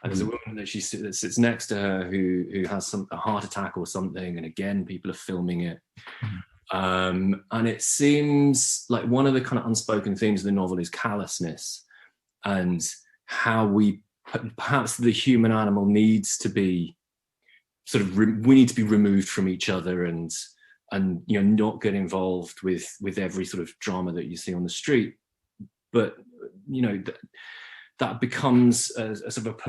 S4: and there's a woman that sits next to her who has a heart attack or something, and again people are filming it. And it seems like one of the kind of unspoken themes of the novel is callousness, and how perhaps the human animal needs to be we need to be removed from each other, and not get involved with every sort of drama that you see on the street. But that becomes a sort of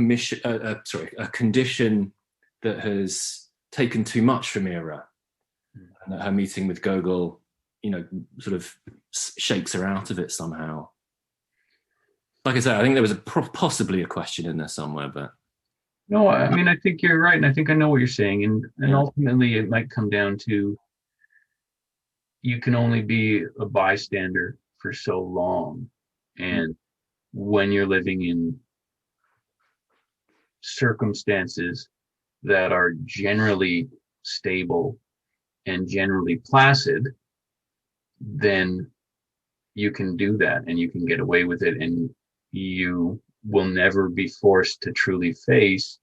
S4: a condition that has taken too much from Eira, and that her meeting with Gogol, sort of shakes her out of it somehow. Like I said, I think there was possibly a question in there somewhere, but
S2: no, I mean, I think you're right, and I think I know what you're saying, and ultimately it might come down to, you can only be a bystander for so long, and when you're living in circumstances that are generally stable and generally placid, then you can do that and you can get away with it, and you will never be forced to truly face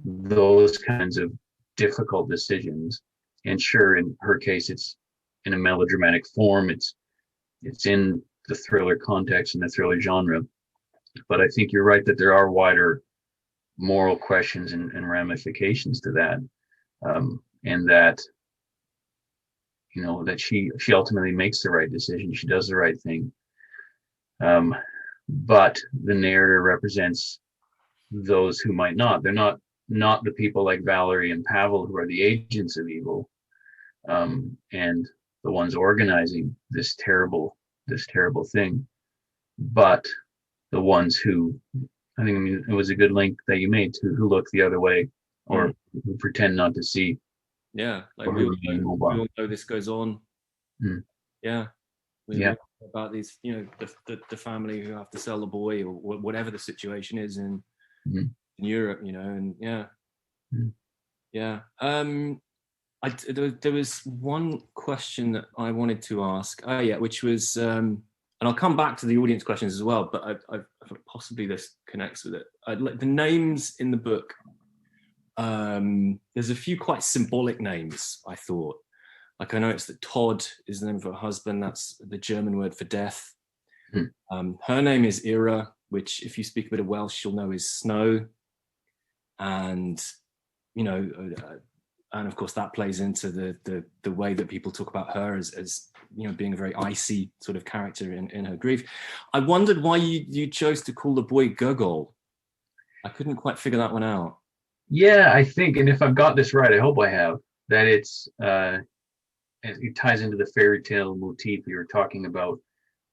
S2: those kinds of difficult decisions. And sure, in her case, it's in a melodramatic form, it's in the thriller context and the thriller genre, but I think you're right that there are wider moral questions and ramifications to that, and that that she ultimately makes the right decision, she does the right thing, but the narrator represents those who might not. They're not the people like Valerie and Pavel who are the agents of evil, and the ones organizing this terrible thing, but the ones who, I mean, it was a good link that you made, to who look the other way, or who pretend not to see.
S4: Yeah, like we all know this goes on. Yeah, we know about these, the family who have to sell the boy, or whatever the situation is in Europe, and there was one question that I wanted to ask, which was, and I'll come back to the audience questions as well, but I possibly this connects with it. Like the names in the book, there's a few quite symbolic names, I thought. Like, I noticed that Todd is the name of her husband. That's the German word for death. Her name is Eira, which, if you speak a bit of Welsh, you'll know is snow. And, you know, and of course that plays into the way that people talk about her as you know, being a very icy sort of character in her grief. I wondered why you chose to call the boy Gogol. I couldn't quite figure that one out.
S2: Yeah, I think, and if I've got this right, I hope I have, that it ties into the fairy tale motif we were talking about,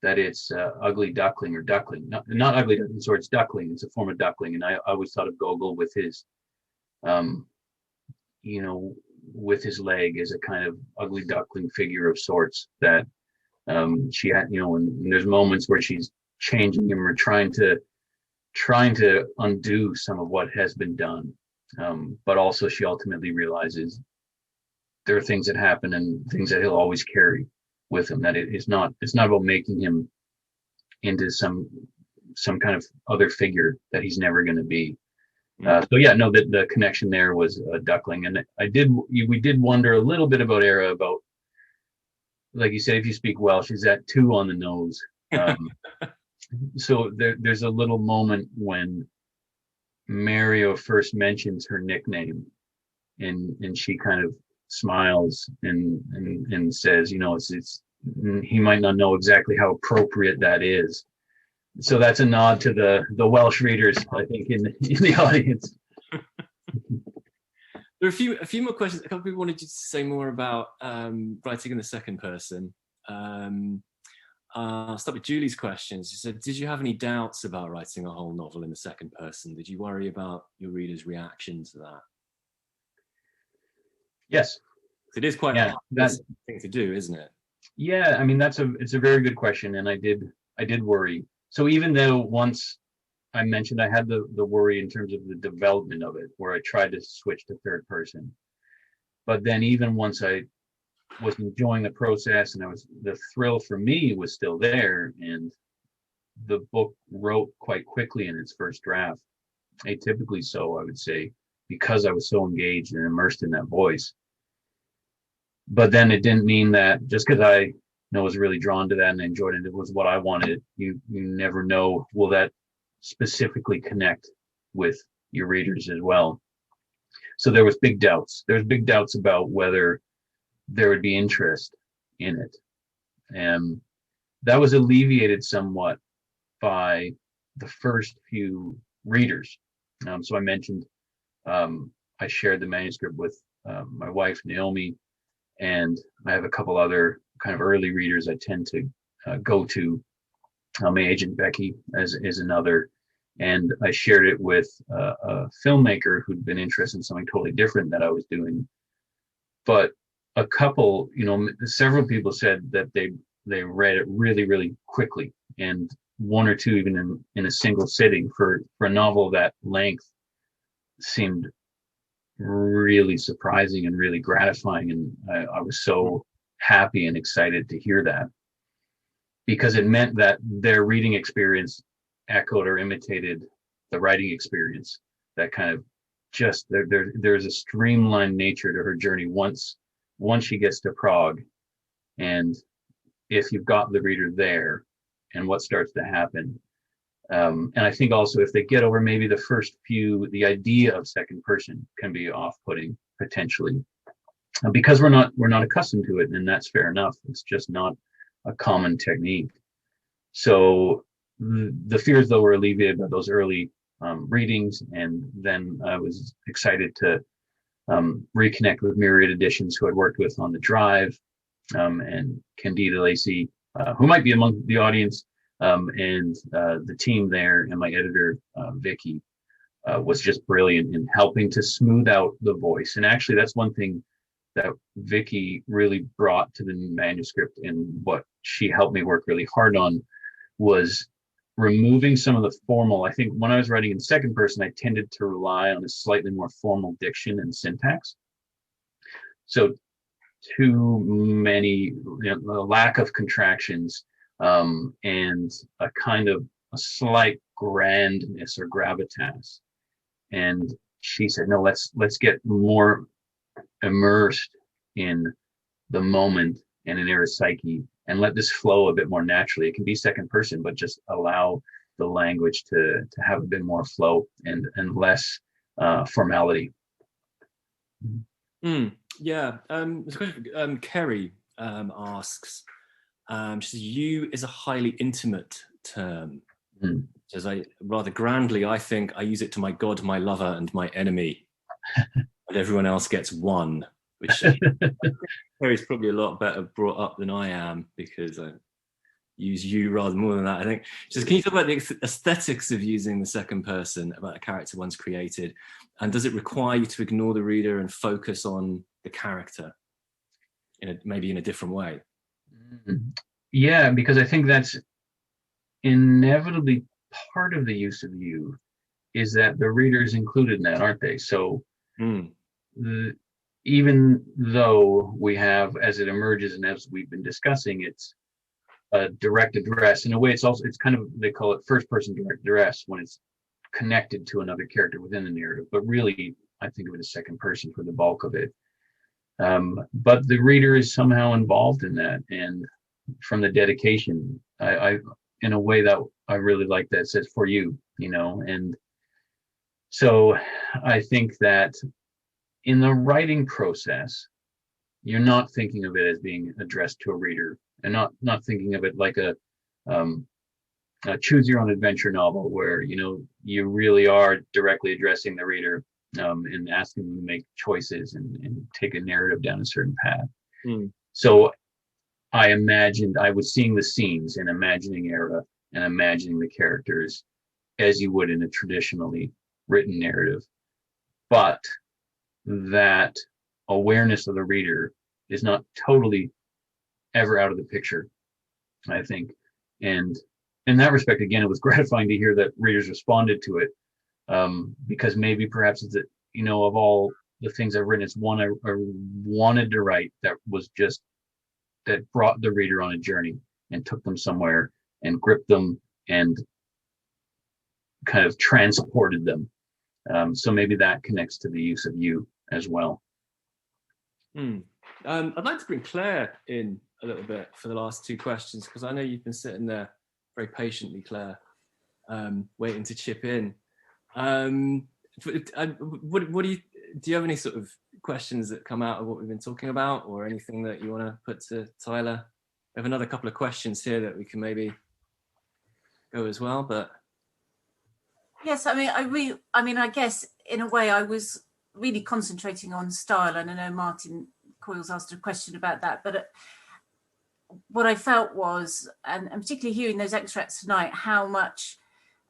S2: that it's ugly duckling or duckling, not ugly duckling, so it's duckling, it's a form of duckling. And I always thought of Gogol with his, you know, with his leg as a kind of ugly duckling figure of sorts that she had, you know, and there's moments where she's changing him or trying to undo some of what has been done. But also she ultimately realizes there are things that happen and things that he'll always carry with him, that it's not about making him into some kind of other figure that he's never going to be. So yeah, no, the connection there was a duckling. And we did wonder a little bit about Eira, about, like you said, if you speak Welsh, is that too on the nose? So there's a little moment when Mario first mentions her nickname, and she kind of smiles and says, you know, it's he might not know exactly how appropriate that is. So that's a nod to the Welsh readers, I think, in the audience.
S4: There are a few more questions. A couple of people wanted you to say more about writing in the second person. I'll start with Julie's questions. She said, did you have any doubts about writing a whole novel in the second person? Did you worry about your readers' reaction to that?
S2: Yes.
S4: It is quite a hard thing to do, isn't it? Yeah,
S2: I mean, it's a very good question, and I did worry. So even though once I mentioned I had the worry in terms of the development of it, where I tried to switch to third person, but then even once I was enjoying the process and the thrill for me was still there, and the book wrote quite quickly in its first draft, atypically so, I would say, because I was so engaged and immersed in that voice. But then it didn't mean that just because I was really drawn to that and enjoyed it, it was what I wanted. You never know, will that specifically connect with your readers as well? So there was big doubts. There was big doubts about whether there would be interest in it. And that was alleviated somewhat by the first few readers. So I mentioned I shared the manuscript with my wife, Naomi, and I have a couple other kind of early readers I tend to go to. My agent, Becky, is another. And I shared it with a filmmaker who'd been interested in something totally different that I was doing. But a couple, several people said that they read it really, really quickly, and one or two even in a single sitting. For a novel that length seemed really surprising and really gratifying, and I was so happy and excited to hear that, because it meant that their reading experience echoed or imitated the writing experience. That kind of just there's a streamlined nature to her journey once she gets to Prague, and if you've got the reader there and what starts to happen. And I think also if they get over maybe the first few, the idea of second person can be off-putting potentially, because we're not accustomed to it, and that's fair enough. It's just not a common technique. So the fears though were alleviated by those early readings, and then I was excited to reconnect with Myriad Editions, who I'd worked with on The Drive, and Candida Lacey, who might be among the audience. And the team there, and my editor, Vicky, was just brilliant in helping to smooth out the voice. And actually, that's one thing that Vicky really brought to the manuscript, and what she helped me work really hard on was removing some of the formal. I think when I was writing in second person, I tended to rely on a slightly more formal diction and syntax. So too many, a lack of contractions, and a kind of a slight grandness or gravitas. And she said, no, let's get more immersed in the moment and in Eira's psyche and let this flow a bit more naturally. It can be second person, but just allow the language to have a bit more flow and less formality.
S4: Yeah. There's a question. Kerry asks, she says, you is a highly intimate term. Says, rather grandly, I think I use it to my God, my lover, and my enemy. And everyone else gets one, which Kerry's probably a lot better brought up than I am, because I use you rather more than that, I think. She says, can you talk about the aesthetics of using the second person about a character one's created? And does it require you to ignore the reader and focus on the character maybe in a different way?
S2: Yeah, because I think that's inevitably part of the use of you, is that the reader is included in that, aren't they? So even though we have, as it emerges and as we've been discussing, it's a direct address. In a way, it's kind of, they call it first person direct address when it's connected to another character within the narrative, but really I think of it as second person for the bulk of it. But the reader is somehow involved in that, and from the dedication, I in a way that I really like that, it says for you, and so I think that in the writing process, you're not thinking of it as being addressed to a reader, and not thinking of it like a choose your own adventure novel where you really are directly addressing the reader and asking them to make choices and take a narrative down a certain path. So I was seeing the scenes and imagining Eira and imagining the characters as you would in a traditionally written narrative, but that awareness of the reader is not totally ever out of the picture, I think. And in that respect, again, it was gratifying to hear that readers responded to it, because maybe perhaps it's that, of all the things I've written, it's one I wanted to write that brought the reader on a journey and took them somewhere and gripped them and kind of transported them. So maybe that connects to the use of you as well.
S4: I'd like to bring Claire in a little bit for the last two questions, because I know you've been sitting there very patiently, Claire, waiting to chip in. Do you have any sort of questions that come out of what we've been talking about, or anything that you want to put to Tyler? We have another couple of questions here that we can maybe go as well, but
S3: yes, I guess in a way I was really concentrating on style, and I know Martin Coyle's asked a question about that, but what I felt was, and particularly hearing those extracts tonight, how much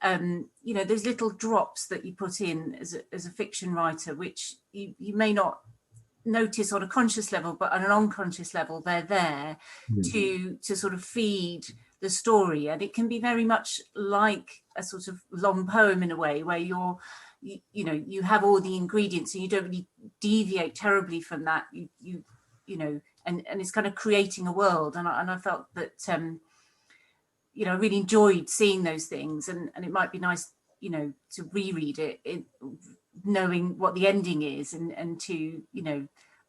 S3: those little drops that you put in as a fiction writer, which you may not notice on a conscious level, but on an unconscious level, they're there to sort of feed the story. And it can be very much like a sort of long poem in a way, where you have all the ingredients and you don't really deviate terribly from that. And it's kind of creating a world. And I felt that I really enjoyed seeing those things, and it might be nice, to reread it, knowing what the ending is, and to,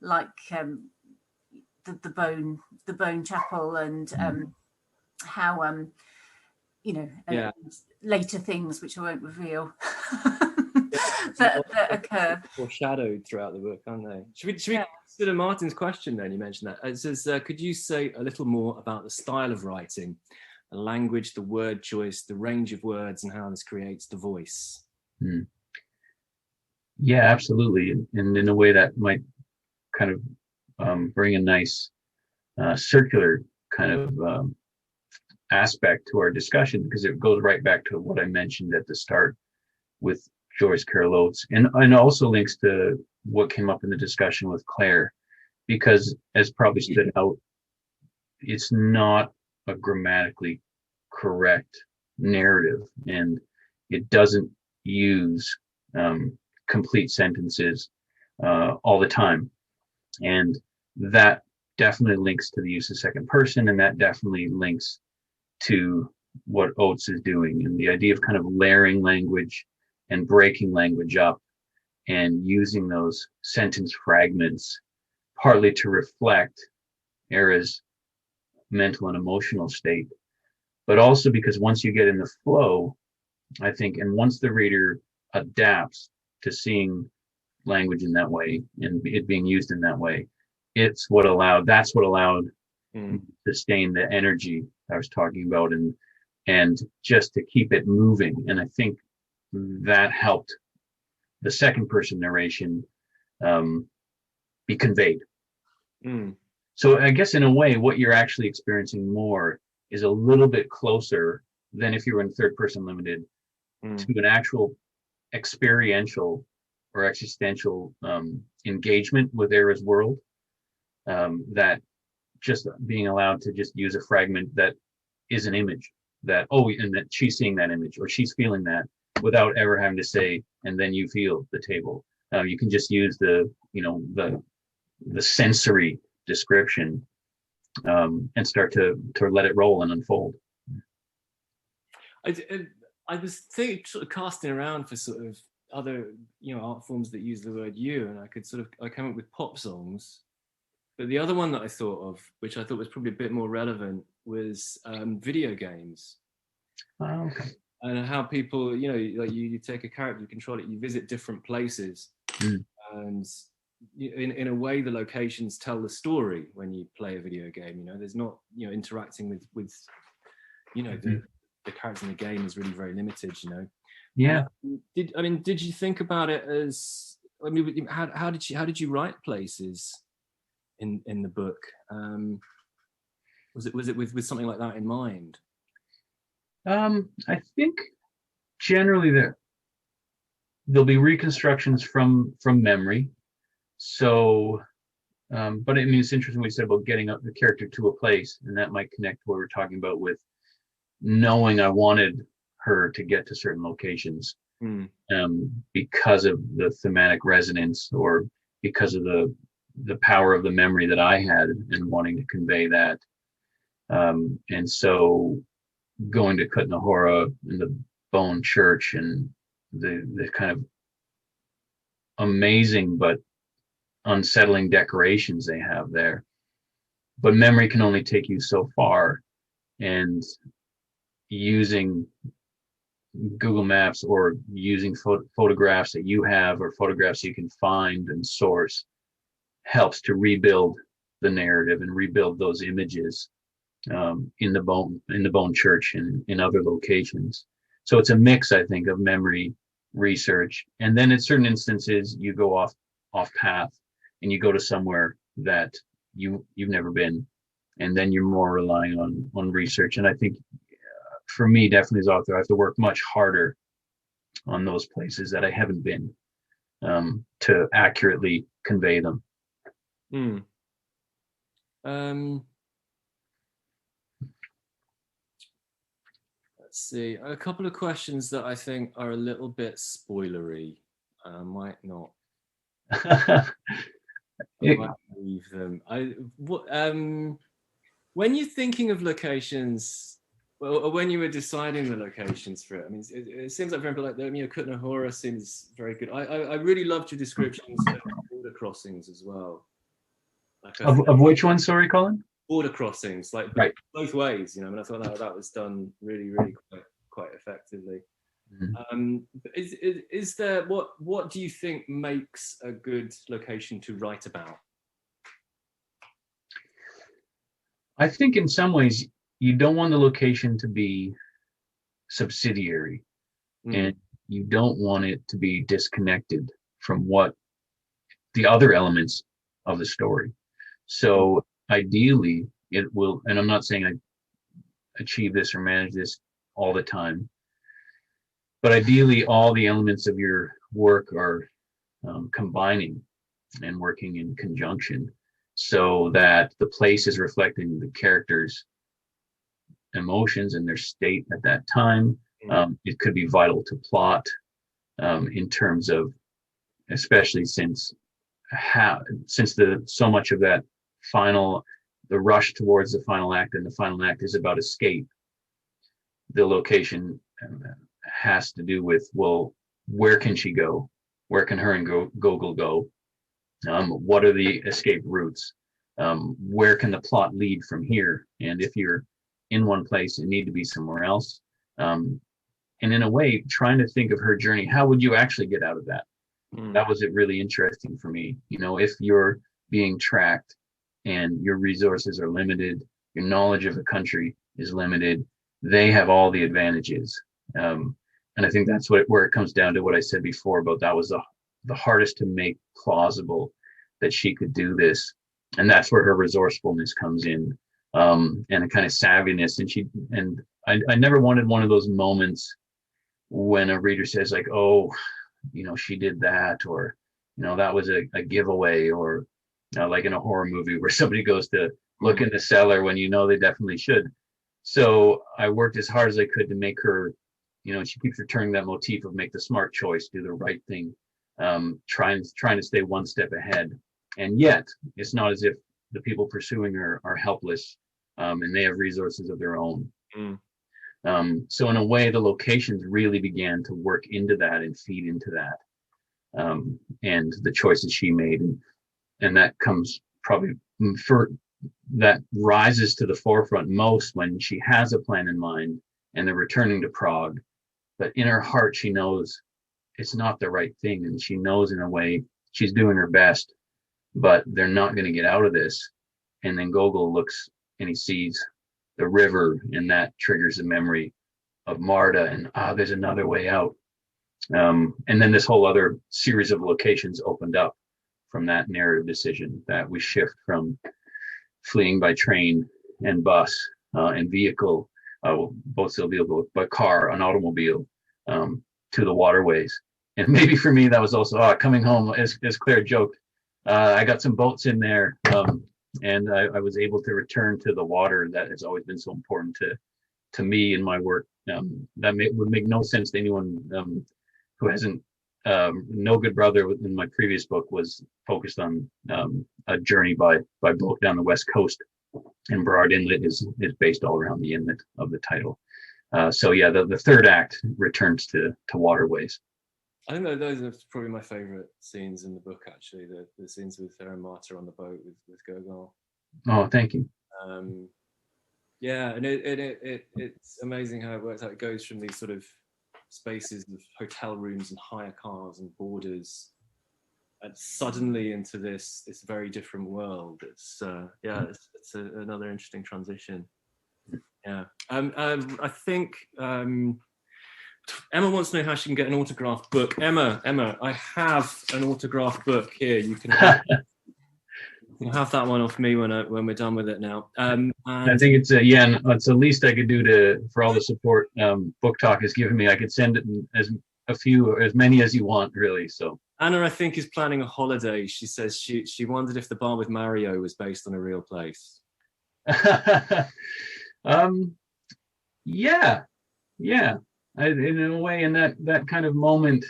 S3: like the bone chapel, and how later things which I won't reveal that occur.
S4: Foreshadowed throughout the book, aren't they? Should we consider Martin's question then? You mentioned that. It says, could you say a little more about the style of writing, the language, the word choice, the range of words, and how this creates the voice?
S2: Yeah, absolutely. And in a way that might kind of bring a nice circular kind of aspect to our discussion, because it goes right back to what I mentioned at the start with Joyce Carol Oates, and also links to what came up in the discussion with Claire, because as probably stood out, it's not a grammatically correct narrative, and it doesn't use complete sentences all the time, and that definitely links to the use of second person, and that definitely links to what Oates is doing, and the idea of kind of layering language and breaking language up and using those sentence fragments partly to reflect Eira's mental and emotional state, but also because once you get in the flow, I think, and once the reader adapts to seeing language in that way and it being used in that way, that's what allowed to sustain the energy I was talking about, and just to keep it moving. And I think that helped the second person narration be conveyed. So I guess in a way, what you're actually experiencing more is a little bit closer than if you were in third person limited to an actual experiential or existential engagement with Eira's world, that just being allowed to just use a fragment that is an image that, and that she's seeing that image or she's feeling that without ever having to say, and then you feel the table. You can just use the sensory description and start to let it roll and unfold.
S4: I was sort of casting around for sort of other art forms that use the word you, and I came up with pop songs, but the other one that I thought of, which I thought was probably a bit more relevant, was video games.
S2: Oh, okay.
S4: And how people, like you take a character, you control it, you visit different places, and in a way the locations tell the story when you play a video game. There's not interacting with the characters in the game is really very limited.
S2: Yeah.
S4: Did you think about it as, how did you write places in the book? Was it with something like that in mind?
S2: I think generally there'll be reconstructions from memory. So, but it's interesting what you said about getting up the character to a place, and that might connect to what we're talking about with knowing I wanted her to get to certain locations because of the thematic resonance, or because of the power of the memory that I had and wanting to convey that. And so going to Kutnahora and the Bone Church and the kind of amazing but unsettling decorations they have there. But memory can only take you so far, and using Google Maps or using photographs that you have or photographs you can find and source helps to rebuild the narrative and rebuild those images in the Bone Church and in other locations. So it's a mix, I think, of memory, research, and then in certain instances you go off path and you go to somewhere that you've never been, and then you're more relying on research. And I think for me, definitely as author, I have to work much harder on those places that I haven't been to accurately convey them.
S4: Let's see, a couple of questions that I think are a little bit spoilery. I might not. I might leave them. When you're thinking of locations, or when you were deciding the locations for it, it seems like, for example, like Kutnahora seems very good. I really loved your descriptions of border crossings as well.
S2: Of which one, sorry, Colin?
S4: Border crossings, like
S2: right.
S4: Both ways, I thought that was done really, really quite effectively. Is there, what do you think makes a good location to write about?
S2: I think in some ways you don't want the location to be subsidiary, and you don't want it to be disconnected from what the other elements of the story. So ideally it will, and I'm not saying I achieve this or manage this all the time, but ideally all the elements of your work are combining and working in conjunction, so that the place is reflecting the characters' emotions and their state at that time. It could be vital to plot in terms of, especially since so much of that the rush towards the final act, and the final act is about escape. The location has to do with, well, where can she go? where can her and Gogol go? What are the escape routes? Where can the plot lead from here? And if you're in one place, you need to be somewhere else. And in a way, trying to think of her journey, how would you actually get out of that? That was really interesting for me. You know, if you're being tracked and your resources are limited, your knowledge of the country is limited, they have all the advantages. And I think that's where it comes down to what I said before about that was the hardest to make plausible that she could do this. And that's where her resourcefulness comes in, and a kind of savviness. And I never wanted one of those moments when a reader says like, oh, you know, she did that, or, you know, that was a giveaway, or like in a horror movie where somebody goes to look in the cellar when you know they definitely should. So I worked as hard as I could to make her, you know, she keeps returning that motif of make the smart choice, do the right thing, trying to stay one step ahead. And yet it's not as if the people pursuing her are helpless, and they have resources of their own. So in a way, the locations really began to work into that and feed into that, and the choices she made, and that comes probably that rises to the forefront most when she has a plan in mind and they're returning to Prague, but in her heart she knows it's not the right thing, and she knows in a way she's doing her best, but they're not going to get out of this. And then Gogol looks and he sees the river, and that triggers the memory of Marta, and there's another way out. And then this whole other series of locations opened up from that narrative decision, that we shift from fleeing by train and bus and vehicle, both still vehicle, but car, an automobile, to the waterways. And maybe for me, that was also coming home, as Claire joked, I got some boats in there, and I was able to return to the water that has always been so important to me in my work. That would make no sense to anyone who hasn't. No Good Brother in my previous book was focused on a journey by boat down the west coast, and Burrard Inlet is based all around the inlet of the title. So yeah, the third act returns to waterways.
S4: I think that those are probably my favorite scenes in the book, actually, the scenes with her and Marta on the boat with Gogol.
S2: Oh, thank you.
S4: Yeah, and it's amazing how it works out. It goes from these sort of spaces of hotel rooms and hire cars and borders, and suddenly into this very different world. It's another interesting transition. Yeah, I think Emma wants to know how she can get an autographed book. Emma, I have an autographed book here. You can have that one off me when we're done with it now. And
S2: I think it's the least I could do for all the support Book Talk has given me. I could send it in as many as you want, really. So
S4: Anna, I think, is planning a holiday. She says she wondered if the bar with Mario was based on a real place. Yeah. In a way, in that kind of moment,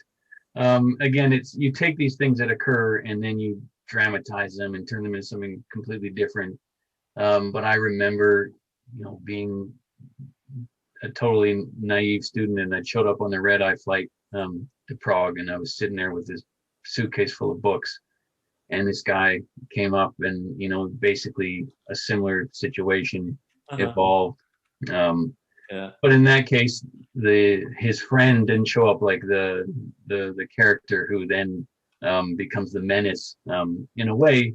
S4: again, it's you take these things that occur and then you dramatize them and turn them into something completely different. But I remember, being a totally naive student, and I showed up on the red-eye flight to Prague, and I was sitting there with this suitcase full of books, and this guy came up, and basically a similar situation evolved. Yeah.
S2: But in that case, his friend didn't show up like the character who then becomes the menace. In a way,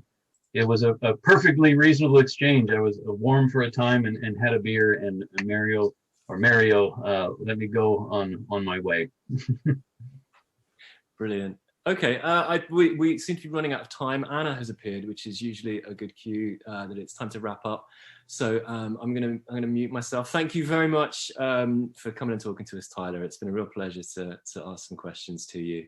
S2: it was a perfectly reasonable exchange. I was warm for a time and had a beer, and Mario let me go on my way.
S4: Brilliant. Okay, we seem to be running out of time. Anna has appeared, which is usually a good cue that it's time to wrap up. So I'm gonna mute myself. Thank you very much for coming and talking to us, Tyler. It's been a real pleasure to ask some questions to you.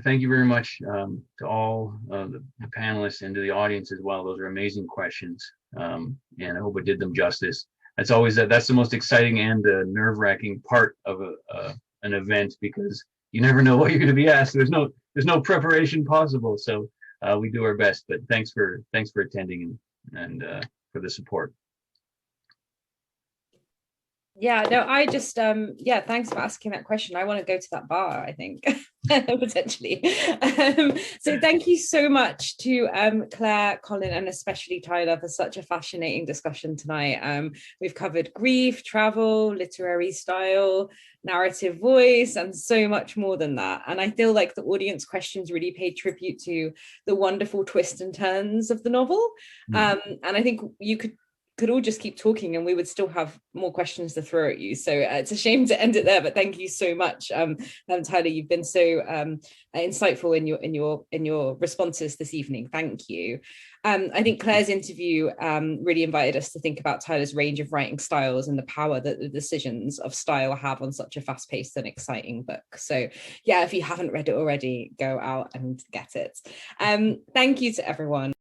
S2: Thank you very much to all the panelists and to the audience as well. Those are amazing questions, and I hope I did them justice. That's always that's the most exciting and nerve-wracking part of an event, because you never know what you're going to be asked. There's no preparation possible. So we do our best. But thanks for attending and for the support.
S1: Yeah, no, I just yeah, thanks for asking that question. I want to go to that bar, I think, potentially. So thank you so much to Claire, Colin, and especially Tyler for such a fascinating discussion tonight. We've covered grief, travel, literary style, narrative voice, and so much more than that. And I feel like the audience questions really paid tribute to the wonderful twists and turns of the novel. And I think you could all just keep talking and we would still have more questions to throw at you. So it's a shame to end it there, but thank you so much. Tyler, you've been so insightful in your responses this evening. Thank you. I think Claire's interview really invited us to think about Tyler's range of writing styles and the power that the decisions of style have on such a fast-paced and exciting book. So yeah, if you haven't read it already, go out and get it. Thank you to everyone.